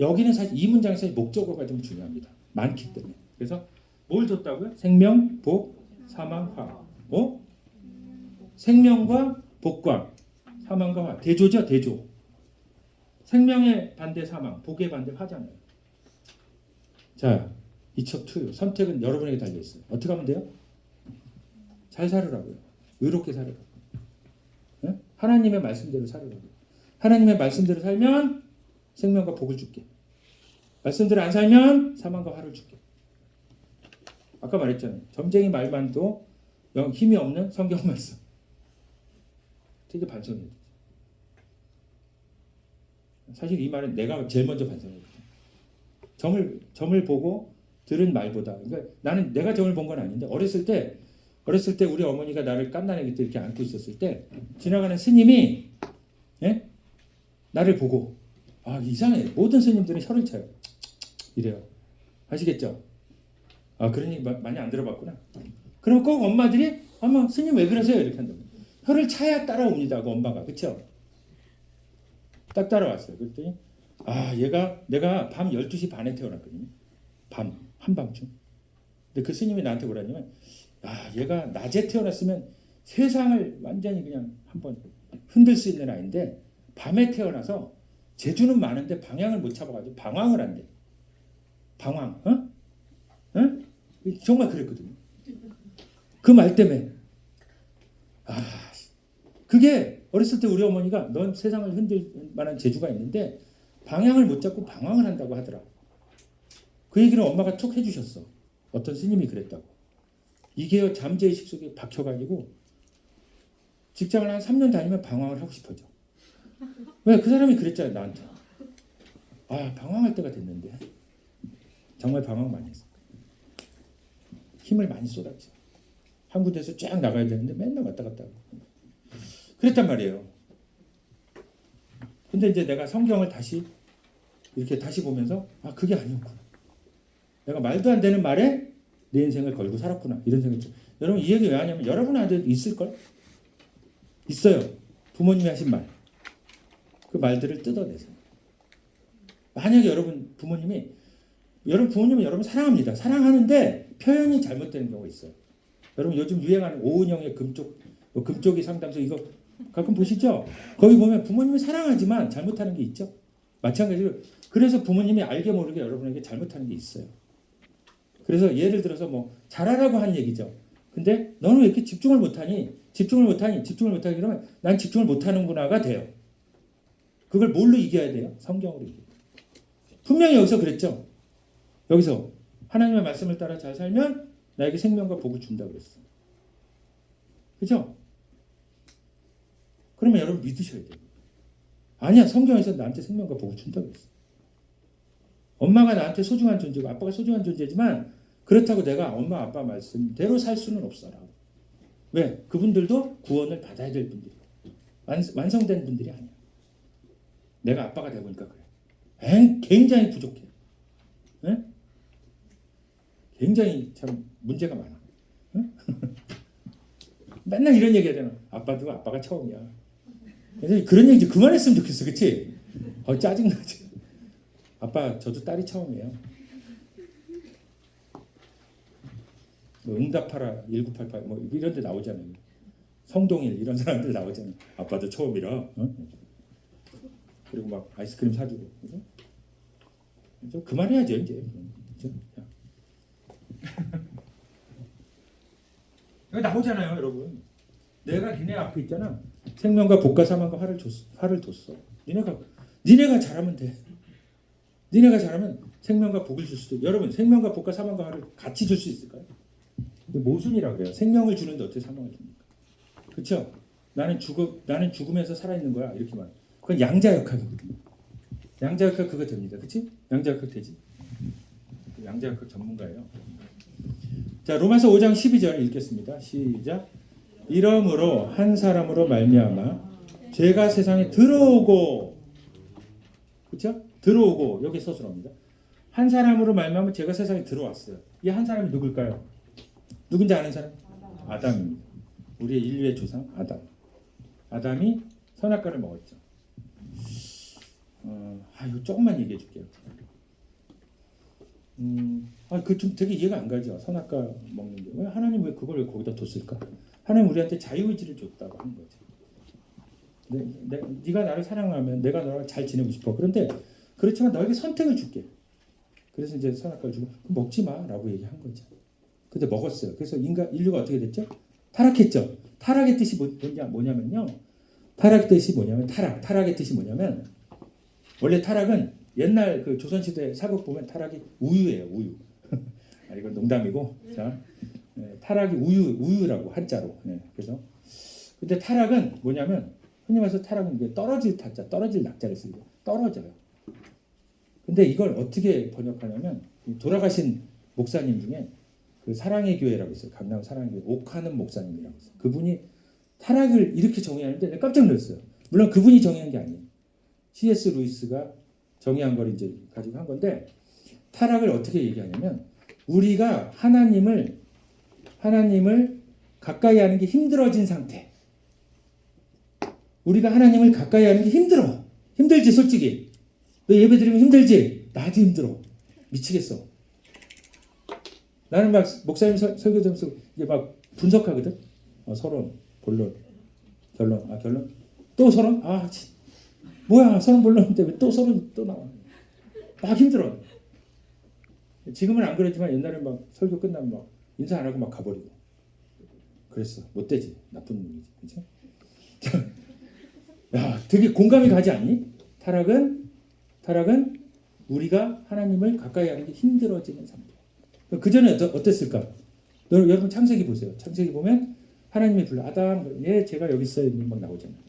Speaker 1: 여기는 사실 이 문장에서 목적어가 좀 중요합니다. 많기 때문에. 그래서 뭘 뒀다고요? 생명, 복, 사망, 화. 생명과 복과 사망과 화. 대조죠, 대조. 생명의 반대 사망, 복의 반대 화잖아요. 자, 이첩 투유. 선택은 여러분에게 달려 있어요. 어떻게 하면 돼요? 잘 살으라고요. 의롭게 살으라고. 네? 하나님의 말씀대로 살으라고. 하나님의 말씀대로 살면 생명과 복을 줄게. 말씀대로 안 살면 사망과 화를 줄게. 아까 말했잖아요. 점쟁이 말만도 힘이 없는 성경 말씀. 되게 반성해요. 사실 이 말은 내가 제일 먼저 반성해요. 점을 보고 들은 말보다. 그러니까 나는 내가 점을 본 건 아닌데 어렸을 때 우리 어머니가 나를 깐난애기 때 이렇게 안고 있었을 때 지나가는 스님이 나를 보고 이상해. 모든 스님들은 혀를 차요. 이래요. 아시겠죠? 그런 얘기 많이 안 들어봤구나. 그러면 꼭 엄마들이 어머 스님 왜 그러세요? 이렇게 한다고. 혀를 차야 따라옵니다. 그 엄마가. 그렇죠? 딱 따라왔어요. 그랬더니 내가 밤 12시 반에 태어났거든요. 밤 한밤중. 근데 그 스님이 나한테 뭐라냐면 얘가 낮에 태어났으면 세상을 완전히 그냥 한번 흔들 수 있는 아이인데 밤에 태어나서 재주는 많은데 방향을 못 잡아가지고 방황을 한대. 방황. 응? 정말 그랬거든요. 그 말 때문에 그게 어렸을 때 우리 어머니가 넌 세상을 흔들 만한 재주가 있는데 방향을 못 잡고 방황을 한다고 하더라. 그 얘기를 엄마가 툭 해주셨어. 어떤 스님이 그랬다고. 이게 잠재의식 속에 박혀가지고 직장을 한 3년 다니면 방황을 하고 싶어져. 왜? 그 사람이 그랬잖아요. 나한테. 방황할 때가 됐는데. 정말 방황 많이 했어. 힘을 많이 쏟았죠. 한 군데서 쫙 나가야 되는데 맨날 왔다 갔다 하고. 그랬단 말이에요. 근데 이제 내가 성경을 다시 보면서 그게 아니었구나. 내가 말도 안 되는 말에 내 인생을 걸고 살았구나. 이런 생각이 들어요. 여러분 이 얘기 왜 하냐면 여러분한테도 있을걸? 있어요. 부모님이 하신 말. 그 말들을 뜯어내세요. 만약에 여러분 부모님은 여러분 사랑합니다. 사랑하는데 표현이 잘못되는 경우가 있어요. 여러분 요즘 유행하는 오은영의 금쪽이 상담소 이거 가끔 보시죠? 거기 보면 부모님이 사랑하지만 잘못하는 게 있죠. 마찬가지로 그래서 부모님이 알게 모르게 여러분에게 잘못하는 게 있어요. 그래서 예를 들어서 뭐 잘하라고 한 얘기죠. 근데 너는 왜 이렇게 집중을 못하니 그러면 난 집중을 못하는구나가 돼요. 그걸 뭘로 이겨야 돼요? 성경으로 이겨요. 분명히 여기서 그랬죠. 여기서 하나님의 말씀을 따라 잘 살면 나에게 생명과 복을 준다 그랬어. 그죠? 그러면 여러분 믿으셔야 돼요. 아니야, 성경에서 나한테 생명과 복을 준다 그랬어. 엄마가 나한테 소중한 존재고 아빠가 소중한 존재지만 그렇다고 내가 엄마 아빠 말씀대로 살 수는 없어라고. 왜? 그분들도 구원을 받아야 될 분들이야. 완성된 분들이 아니야. 내가 아빠가 되보니까 그래. 굉장히 부족해. 네? 굉장히 참 문제가 많아. 응? 맨날 이런 얘기 해야 되나? 아빠가 처음이야. 그래서 그런 얘기 좀 그만했으면 좋겠어. 그치? 짜증나지. 아빠 저도 딸이 처음이에요. 뭐 응답하라 1988 뭐 이런 데 나오잖아요. 성동일 이런 사람들 나오잖아요. 아빠도 처음이라. 어? 그리고 막 아이스크림 사주고. 그죠? 그만해야죠 이제. 그죠? 여기 나오잖아요 여러분. 내가 니네 앞에 있잖아. 생명과 복과 사망과 화를 뒀어. 니네가 잘하면 돼. 니네가 잘하면 생명과 복을 줄 수도. 여러분 생명과 복과 사망과 화를 같이 줄 수 있을까요? 모순이라 그래요. 생명을 주는데 어떻게 사망을 줍니까? 그렇죠? 나는 죽으면서 살아있는 거야 이렇게 말. 그건 양자역학이거든요. 양자역학 그거 됩니다. 그렇지? 양자역학 되지? 양자역학 전문가예요. 자 로마서 5장 12절 읽겠습니다. 시작. 이러므로 한 사람으로 말미암아 죄가 세상에 들어오고, 그렇죠? 들어오고 여기 서술합니다. 한 사람으로 말미암아 죄가 세상에 들어왔어요. 이 한 사람이 누굴까요? 누군지 아는 사람? 아담입니다. 우리의 인류의 조상 아담. 아담이 선악과를 먹었죠. 이거 조금만 얘기해 줄게요. 그 좀 되게 이해가 안 가죠. 선악과 먹는 게. 하나님 왜 그걸 거기다 뒀을까? 하나님 우리한테 자유의지를 줬다고 하는 거죠. 네가 나를 사랑하면 내가 너랑 잘 지내고 싶어. 그런데 그렇지만 너에게 선택을 줄게. 그래서 이제 선악과를 주고 먹지 마라고 얘기한 거죠. 근데 먹었어요. 그래서 인류가 어떻게 됐죠? 타락했죠. 타락의 뜻이 뭐냐면요. 타락의 뜻이 뭐냐면 원래 타락은 옛날 그 조선시대 사극 보면 타락이 우유예요. 우유. 이건 농담이고. 자, 타락이 우유라고 한자로. 그래서 근데 타락은 뭐냐면 흔히 말해서 타락은 이게 떨어질 타자, 떨어질 낙자를 쓰고 떨어져요. 근데 이걸 어떻게 번역하냐면 돌아가신 목사님 중에 그 사랑의 교회라고 있어요. 강남 사랑의 교회 옥하는 목사님이라고 있어요. 그분이 타락을 이렇게 정의하는데 내가 깜짝 놀랐어요. 물론 그분이 정의한 게 아니에요. C.S. 루이스가 정의한 걸 이제 가지고 한 건데 타락을 어떻게 얘기하냐면 우리가 하나님을 가까이 하는 게 힘들어진 상태. 우리가 하나님을 가까이 하는 게 힘들어. 힘들지 솔직히. 너 예배 드리면 힘들지? 나도 힘들어. 미치겠어. 나는 막 목사님 설교 들으면서 이게 막 분석하거든. 서론, 본론, 결론. 결론. 또 서론? 뭐야 서론 본론인데 왜 또 서론 또 나와. 막 힘들어. 지금은 안 그러지만 옛날에 막 설교 끝나면 막 인사 안 하고 막 가버리고. 그랬어. 못되지. 나쁜 놈이지. 그치? 야, 되게 공감이 가지 않니? 타락은 우리가 하나님을 가까이 하는 게 힘들어지는 상태. 그 전에 어땠을까? 여러분 창세기 보세요. 창세기 보면 하나님이 불러 아담, 제가 여기 있어요. 막 나오잖아요.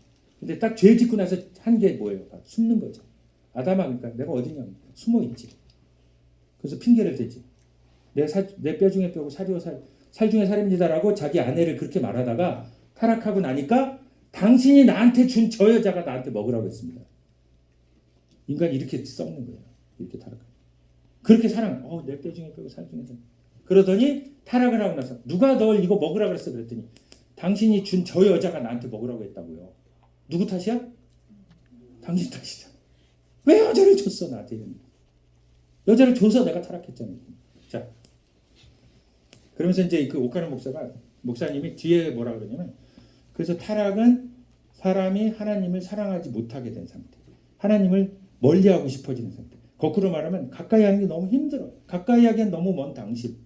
Speaker 1: 근데 딱 죄 짓고 나서 한 게 뭐예요? 숨는 거죠. 아담아, 그러니까 내가 어디냐? 숨어 있지. 그래서 핑계를 대지. 내 뼈 중에 뼈고 살 중에 살입니다라고 자기 아내를 그렇게 말하다가 타락하고 나니까 당신이 나한테 준 저 여자가 나한테 먹으라고 했습니다. 인간이 이렇게 썩는 거예요. 이렇게 타락하고. 그렇게 내 뼈 중에 뼈고 살 중에 살. 그러더니 타락을 하고 나서 누가 널 이거 먹으라고 그랬어? 그랬더니 당신이 준 저 여자가 나한테 먹으라고 했다고요. 누구 탓이야? 당신 탓이잖아. 왜 여자를 줬어 나한테? 여자를 줘서 내가 타락했잖아요. 자, 그러면서 이제 그 옥하는 목사님이 뒤에 뭐라 그러냐면 그래서 타락은 사람이 하나님을 사랑하지 못하게 된 상태. 하나님을 멀리하고 싶어지는 상태. 거꾸로 말하면 가까이 하는 게 너무 힘들어. 가까이 하기엔 너무 먼 당신이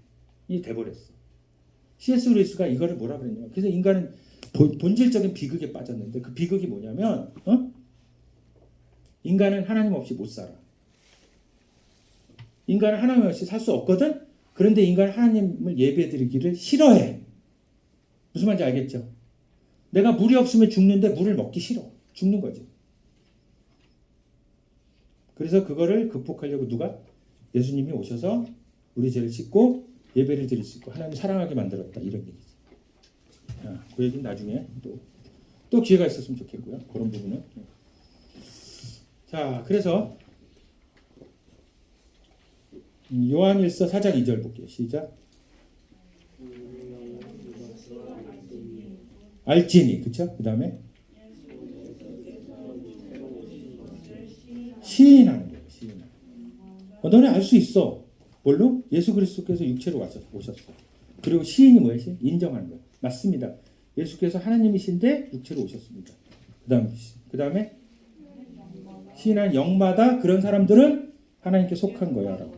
Speaker 1: 돼버렸어. C.S. 루이스가 이거를 뭐라 그랬냐면, 그래서 인간은 본질적인 비극에 빠졌는데, 그 비극이 뭐냐면 인간은 하나님 없이 못 살아. 인간은 하나님 없이 살 수 없거든. 그런데 인간은 하나님을 예배드리기를 싫어해. 무슨 말인지 알겠죠? 내가 물이 없으면 죽는데 물을 먹기 싫어. 죽는 거지. 그래서 그거를 극복하려고 누가? 예수님이 오셔서 우리 죄를 씻고 예배를 드릴 수 있고 하나님 사랑하게 만들었다. 이런 얘기지. 그 얘기는 나중에 또 기회가 있었으면 좋겠고요. 그런 부분은. 자, 그래서 요한일서 4장 2절 볼게요. 시작. 알지니, 그쵸? 그 다음에 시인하는 거예요. 시인하는. 너네 알 수 있어. 뭘로? 예수 그리스도께서 육체로 오셨어. 그리고 시인이 뭐예요? 시인? 인정하는 거예요. 맞습니다. 예수께서 하나님이신데 육체로 오셨습니다. 그 다음에 시인한 영마다 그런 사람들은 하나님께 속한 거야 라고.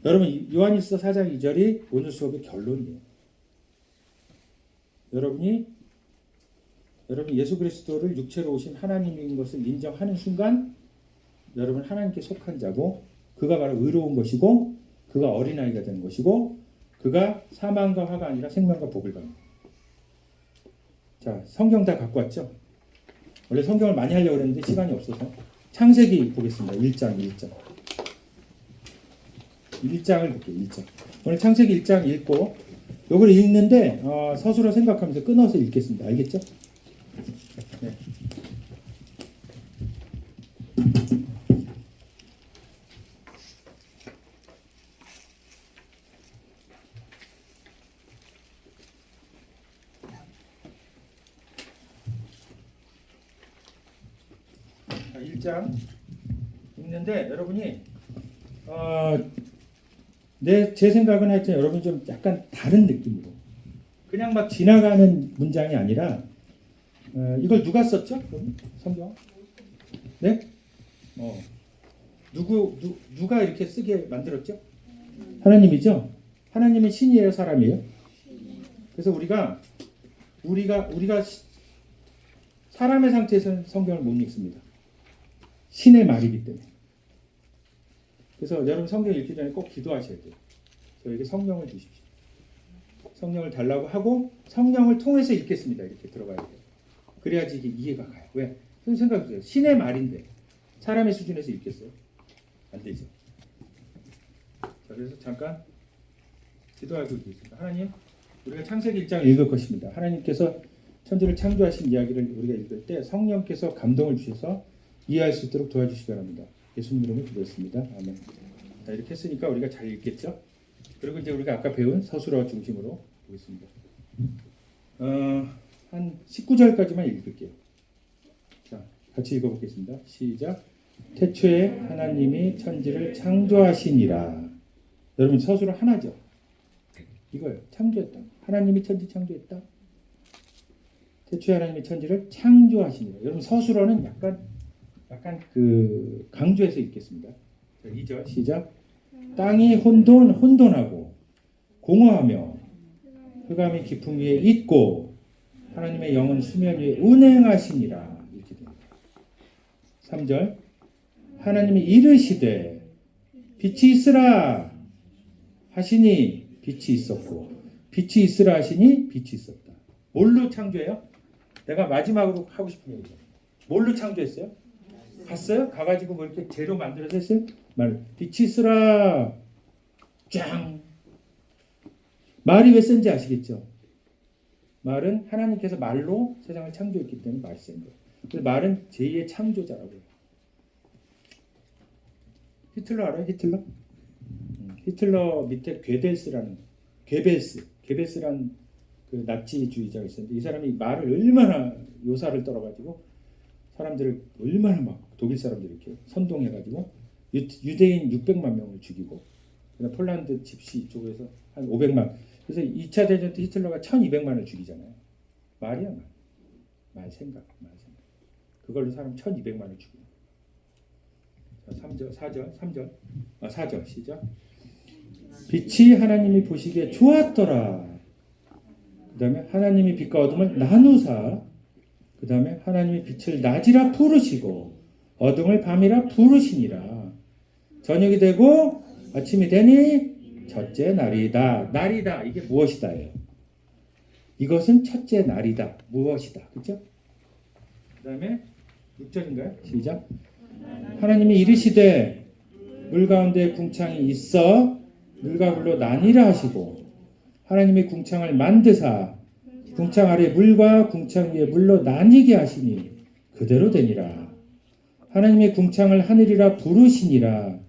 Speaker 1: 여러분 요한일서 4장 2절이 오늘 수업의 결론이에요. 여러분이 예수 그리스도를 육체로 오신 하나님인 것을 인정하는 순간 여러분 하나님께 속한 자고, 그가 바로 의로운 것이고, 그가 어린아이가 되는 것이고, 그가 사망과 화가 아니라 생명과 복을 받는. 자, 성경 다 갖고 왔죠? 원래 성경을 많이 하려고 했는데 시간이 없어서 창세기 보겠습니다. 1장을 볼게요. 1장. 오늘 창세기 1장 읽고 요걸 읽는데 서술어 생각하면서 끊어서 읽겠습니다. 알겠죠? 네. 자, 1장 읽는데 여러분이 제 생각은 하여튼 여러분이 좀 약간 다른 느낌으로 그냥 막 지나가는 문장이 아니라 이걸 누가 썼죠? 성경? 네? 누가 이렇게 쓰게 만들었죠? 하나님이죠? 하나님은 신이에요, 사람이에요? 그래서 우리가 사람의 상태에서는 성경을 못 읽습니다. 신의 말이기 때문에. 그래서 여러분 성경 읽기 전에 꼭 기도하셔야 돼요. 저에게 성령을 주십시오. 성령을 달라고 하고 성령을 통해서 읽겠습니다. 이렇게 들어가야 돼요. 그래야지 이게 이해가 가요. 왜? 생각해보세요. 신의 말인데 사람의 수준에서 읽겠어요? 안 되죠. 자, 그래서 잠깐 기도하고 있겠습니다. 하나님, 우리가 창세기 1장 읽을 것입니다. 하나님께서 천지를 창조하신 이야기를 우리가 읽을 때 성령께서 감동을 주셔서 이해할 수 있도록 도와주시기 바랍니다. 예수님 이름으로 기도했습니다. 아멘. 자, 이렇게 했으니까 우리가 잘 읽겠죠? 그리고 이제 우리가 아까 배운 서술어 중심으로 보겠습니다. 한 19절까지만 읽을게요. 자, 같이 읽어보겠습니다. 시작. 태초에 하나님이 천지를 창조하시니라. 여러분 서술어 하나죠? 이거예요. 창조했다. 하나님이 천지 창조했다. 태초에 하나님이 천지를 창조하시니라. 여러분 서술어는 약간 그 강조해서 읽겠습니다. 자, 2절 시작. 땅이 혼돈하고 공허하며 흑암이 깊음 위에 있고 하나님의 영은 수면 위에 운행하시니라. 이렇게 됩니다. 3절 하나님이 이르시되 빛이 있으라 하시니 빛이 있었고 빛이 있으라 하시니 빛이 있었다. 뭘로 창조해요? 내가 마지막으로 하고 싶은 얘기죠. 뭘로 창조했어요? 갔어요? 가가지고 뭐 이렇게 재료 만들어서 했어요? 빛이 있으라 짱. 말이 왜 센지 아시겠죠? 말은 하나님께서 말로 세상을 창조했기 때문에 말이 센 거예요. 그래서 말은 제2의 창조자라고 해요. 히틀러 알아요? 히틀러 밑에 괴벨스라는 그 나치주의자가 있었는데 이 사람이 말을 얼마나 요사를 떨어가지고 사람들을 얼마나 막 독일 사람들 이렇게 선동해가지고 유대인 600만 명을 죽이고 그다음 폴란드 집시 쪽에서 한 500만. 그래서 2차 대전 때 히틀러가 1200만을 죽이잖아요. 말이야 말 생각. 그걸로 사람 1200만을 죽이고. 3절, 4절, 3절, 4절 시작. 빛이 하나님이 보시기에 좋았더라. 그 다음에 하나님이 빛과 어둠을 나누사. 그 다음에 하나님이 빛을 낮이라 부르시고 어둠을 밤이라 부르시니라. 저녁이 되고 아침이 되니 첫째 날이다. 날이다. 이게 무엇이다예요. 이것은 첫째 날이다. 무엇이다. 그렇죠? 그 다음에 6절인가요? 시작. 하나님이 이르시되 물 가운데 궁창이 있어 물과 불로 나뉘라 하시고 하나님이 궁창을 만드사 궁창 아래 물과 궁창 위에 물로 나뉘게 하시니 그대로 되니라. 하나님이 궁창을 하늘이라 부르시니라.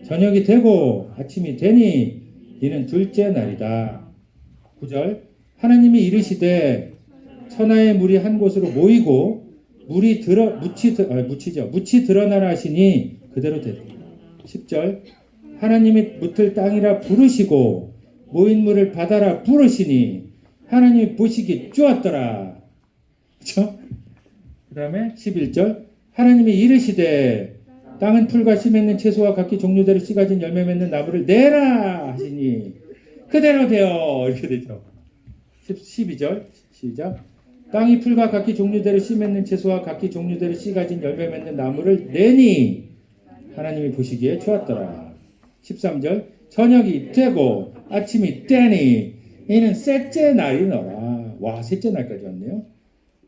Speaker 1: 저녁이 되고 아침이 되니 이는 둘째 날이다. 9절. 하나님이 이르시되 천하의 물이 한 곳으로 모이고 물이 묻히 드러나라 하시니 그대로 되리라. 10절. 하나님이 묻을 땅이라 부르시고 모인 물을 바다라 부르시니 하나님이 보시기 좋았더라. 그렇죠? 그 다음에 11절. 하나님이 이르시되 땅은 풀과 씨 맺는 채소와 각기 종류대로 씨 가진 열매 맺는 나무를 내라 하시니 그대로 되어. 이렇게 되죠. 12절 시작. 땅이 풀과 각기 종류대로 씨 맺는 채소와 각기 종류대로 씨 가진 열매 맺는 나무를 내니 하나님이 보시기에 좋았더라. 13절. 저녁이 되고 아침이 되니 이는 셋째 날이너라. 와, 셋째 날까지 왔네요.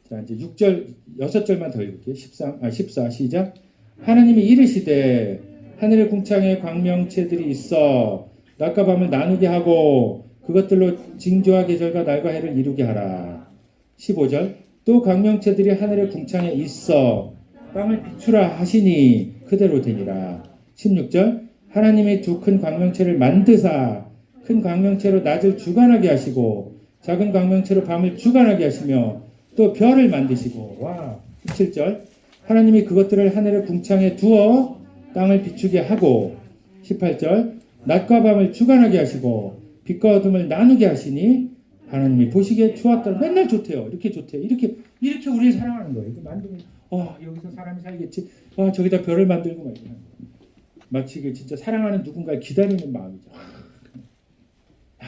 Speaker 1: 자, 이제 6절 6절만 더 읽을게요. 14 시작. 하나님이 이르시되 하늘의 궁창에 광명체들이 있어 낮과 밤을 나누게 하고 그것들로 징조와 계절과 날과 해를 이루게 하라. 15절. 또 광명체들이 하늘의 궁창에 있어 땅을 비추라 하시니 그대로 되니라. 16절. 하나님이 두 큰 광명체를 만드사 큰 광명체로 낮을 주관하게 하시고 작은 광명체로 밤을 주관하게 하시며 또 별을 만드시고. 와. 17절. 하나님이 그것들을 하늘의 궁창에 두어 땅을 비추게 하고. 18절. 낮과 밤을 주관하게 하시고 빛과 어둠을 나누게 하시니 하나님이 보시기에 좋았더라. 맨날 좋대요. 이렇게 좋대요. 이렇게 우리를 사랑하는 거예요. 이렇게 만들면 여기서 사람이 살겠지. 저기다 별을 만들고 막 이렇게. 마치 그 진짜 사랑하는 누군가를 기다리는 마음이죠.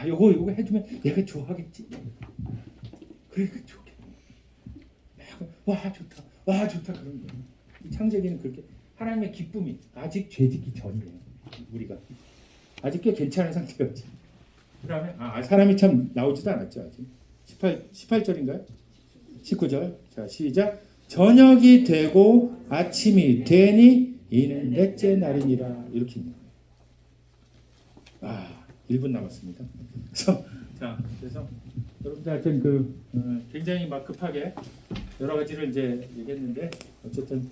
Speaker 1: 요거 해주면 얘가 좋아하겠지. 그래, 좋겠네. 와 좋다 그런 거예요. 창세기는 그렇게 하나님의 기쁨이 아직 죄짓기 전이에요. 우리가 아직 꽤 괜찮은 상태였지. 그다음에 사람이 참 나오지도 않았죠 아직. 18절인가요? 19절. 자 시작. 저녁이 되고 아침이 되니 이는 넷째 날이니라. 이렇게입니다. 1분 남았습니다. 그래서 여러분들 하여튼 굉장히 막 급하게 여러 가지를 이제 얘기했는데 어쨌든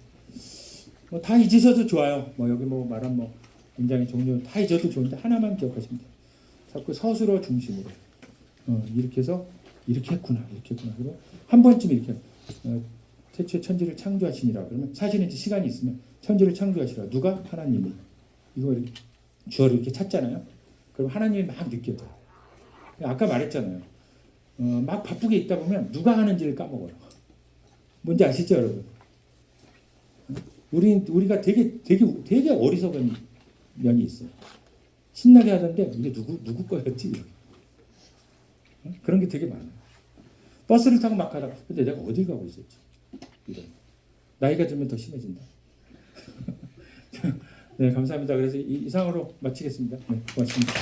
Speaker 1: 다 잊으셔도 좋아요. 여기 말한 굉장히 종류 다 잊어도 좋은데 하나만 기억하시면 돼요. 자꾸 서술어 중심으로 이렇게 해서 이렇게 했구나. 그리고 한 번쯤 이렇게 태초에 천지를 창조하시니라. 그러면 사실은 이제 시간이 있으면 천지를 창조하시라. 누가? 하나님이. 이거 이렇게 주어를 이렇게 찾잖아요. 그럼 하나님이 막 느껴져요. 아까 말했잖아요. 막 바쁘게 있다 보면 누가 하는지를 까먹어요. 뭔지 아시죠, 여러분? 우리가 되게 어리석은 면이 있어요. 신나게 하던데 이게 누구 거였지? 그런 게 되게 많아요. 버스를 타고 막 가다가 근데 내가 어딜 가고 있었지? 이런. 나이가 들면 더 심해진다. 네, 감사합니다. 그래서 이상으로 마치겠습니다. 네, 고맙습니다.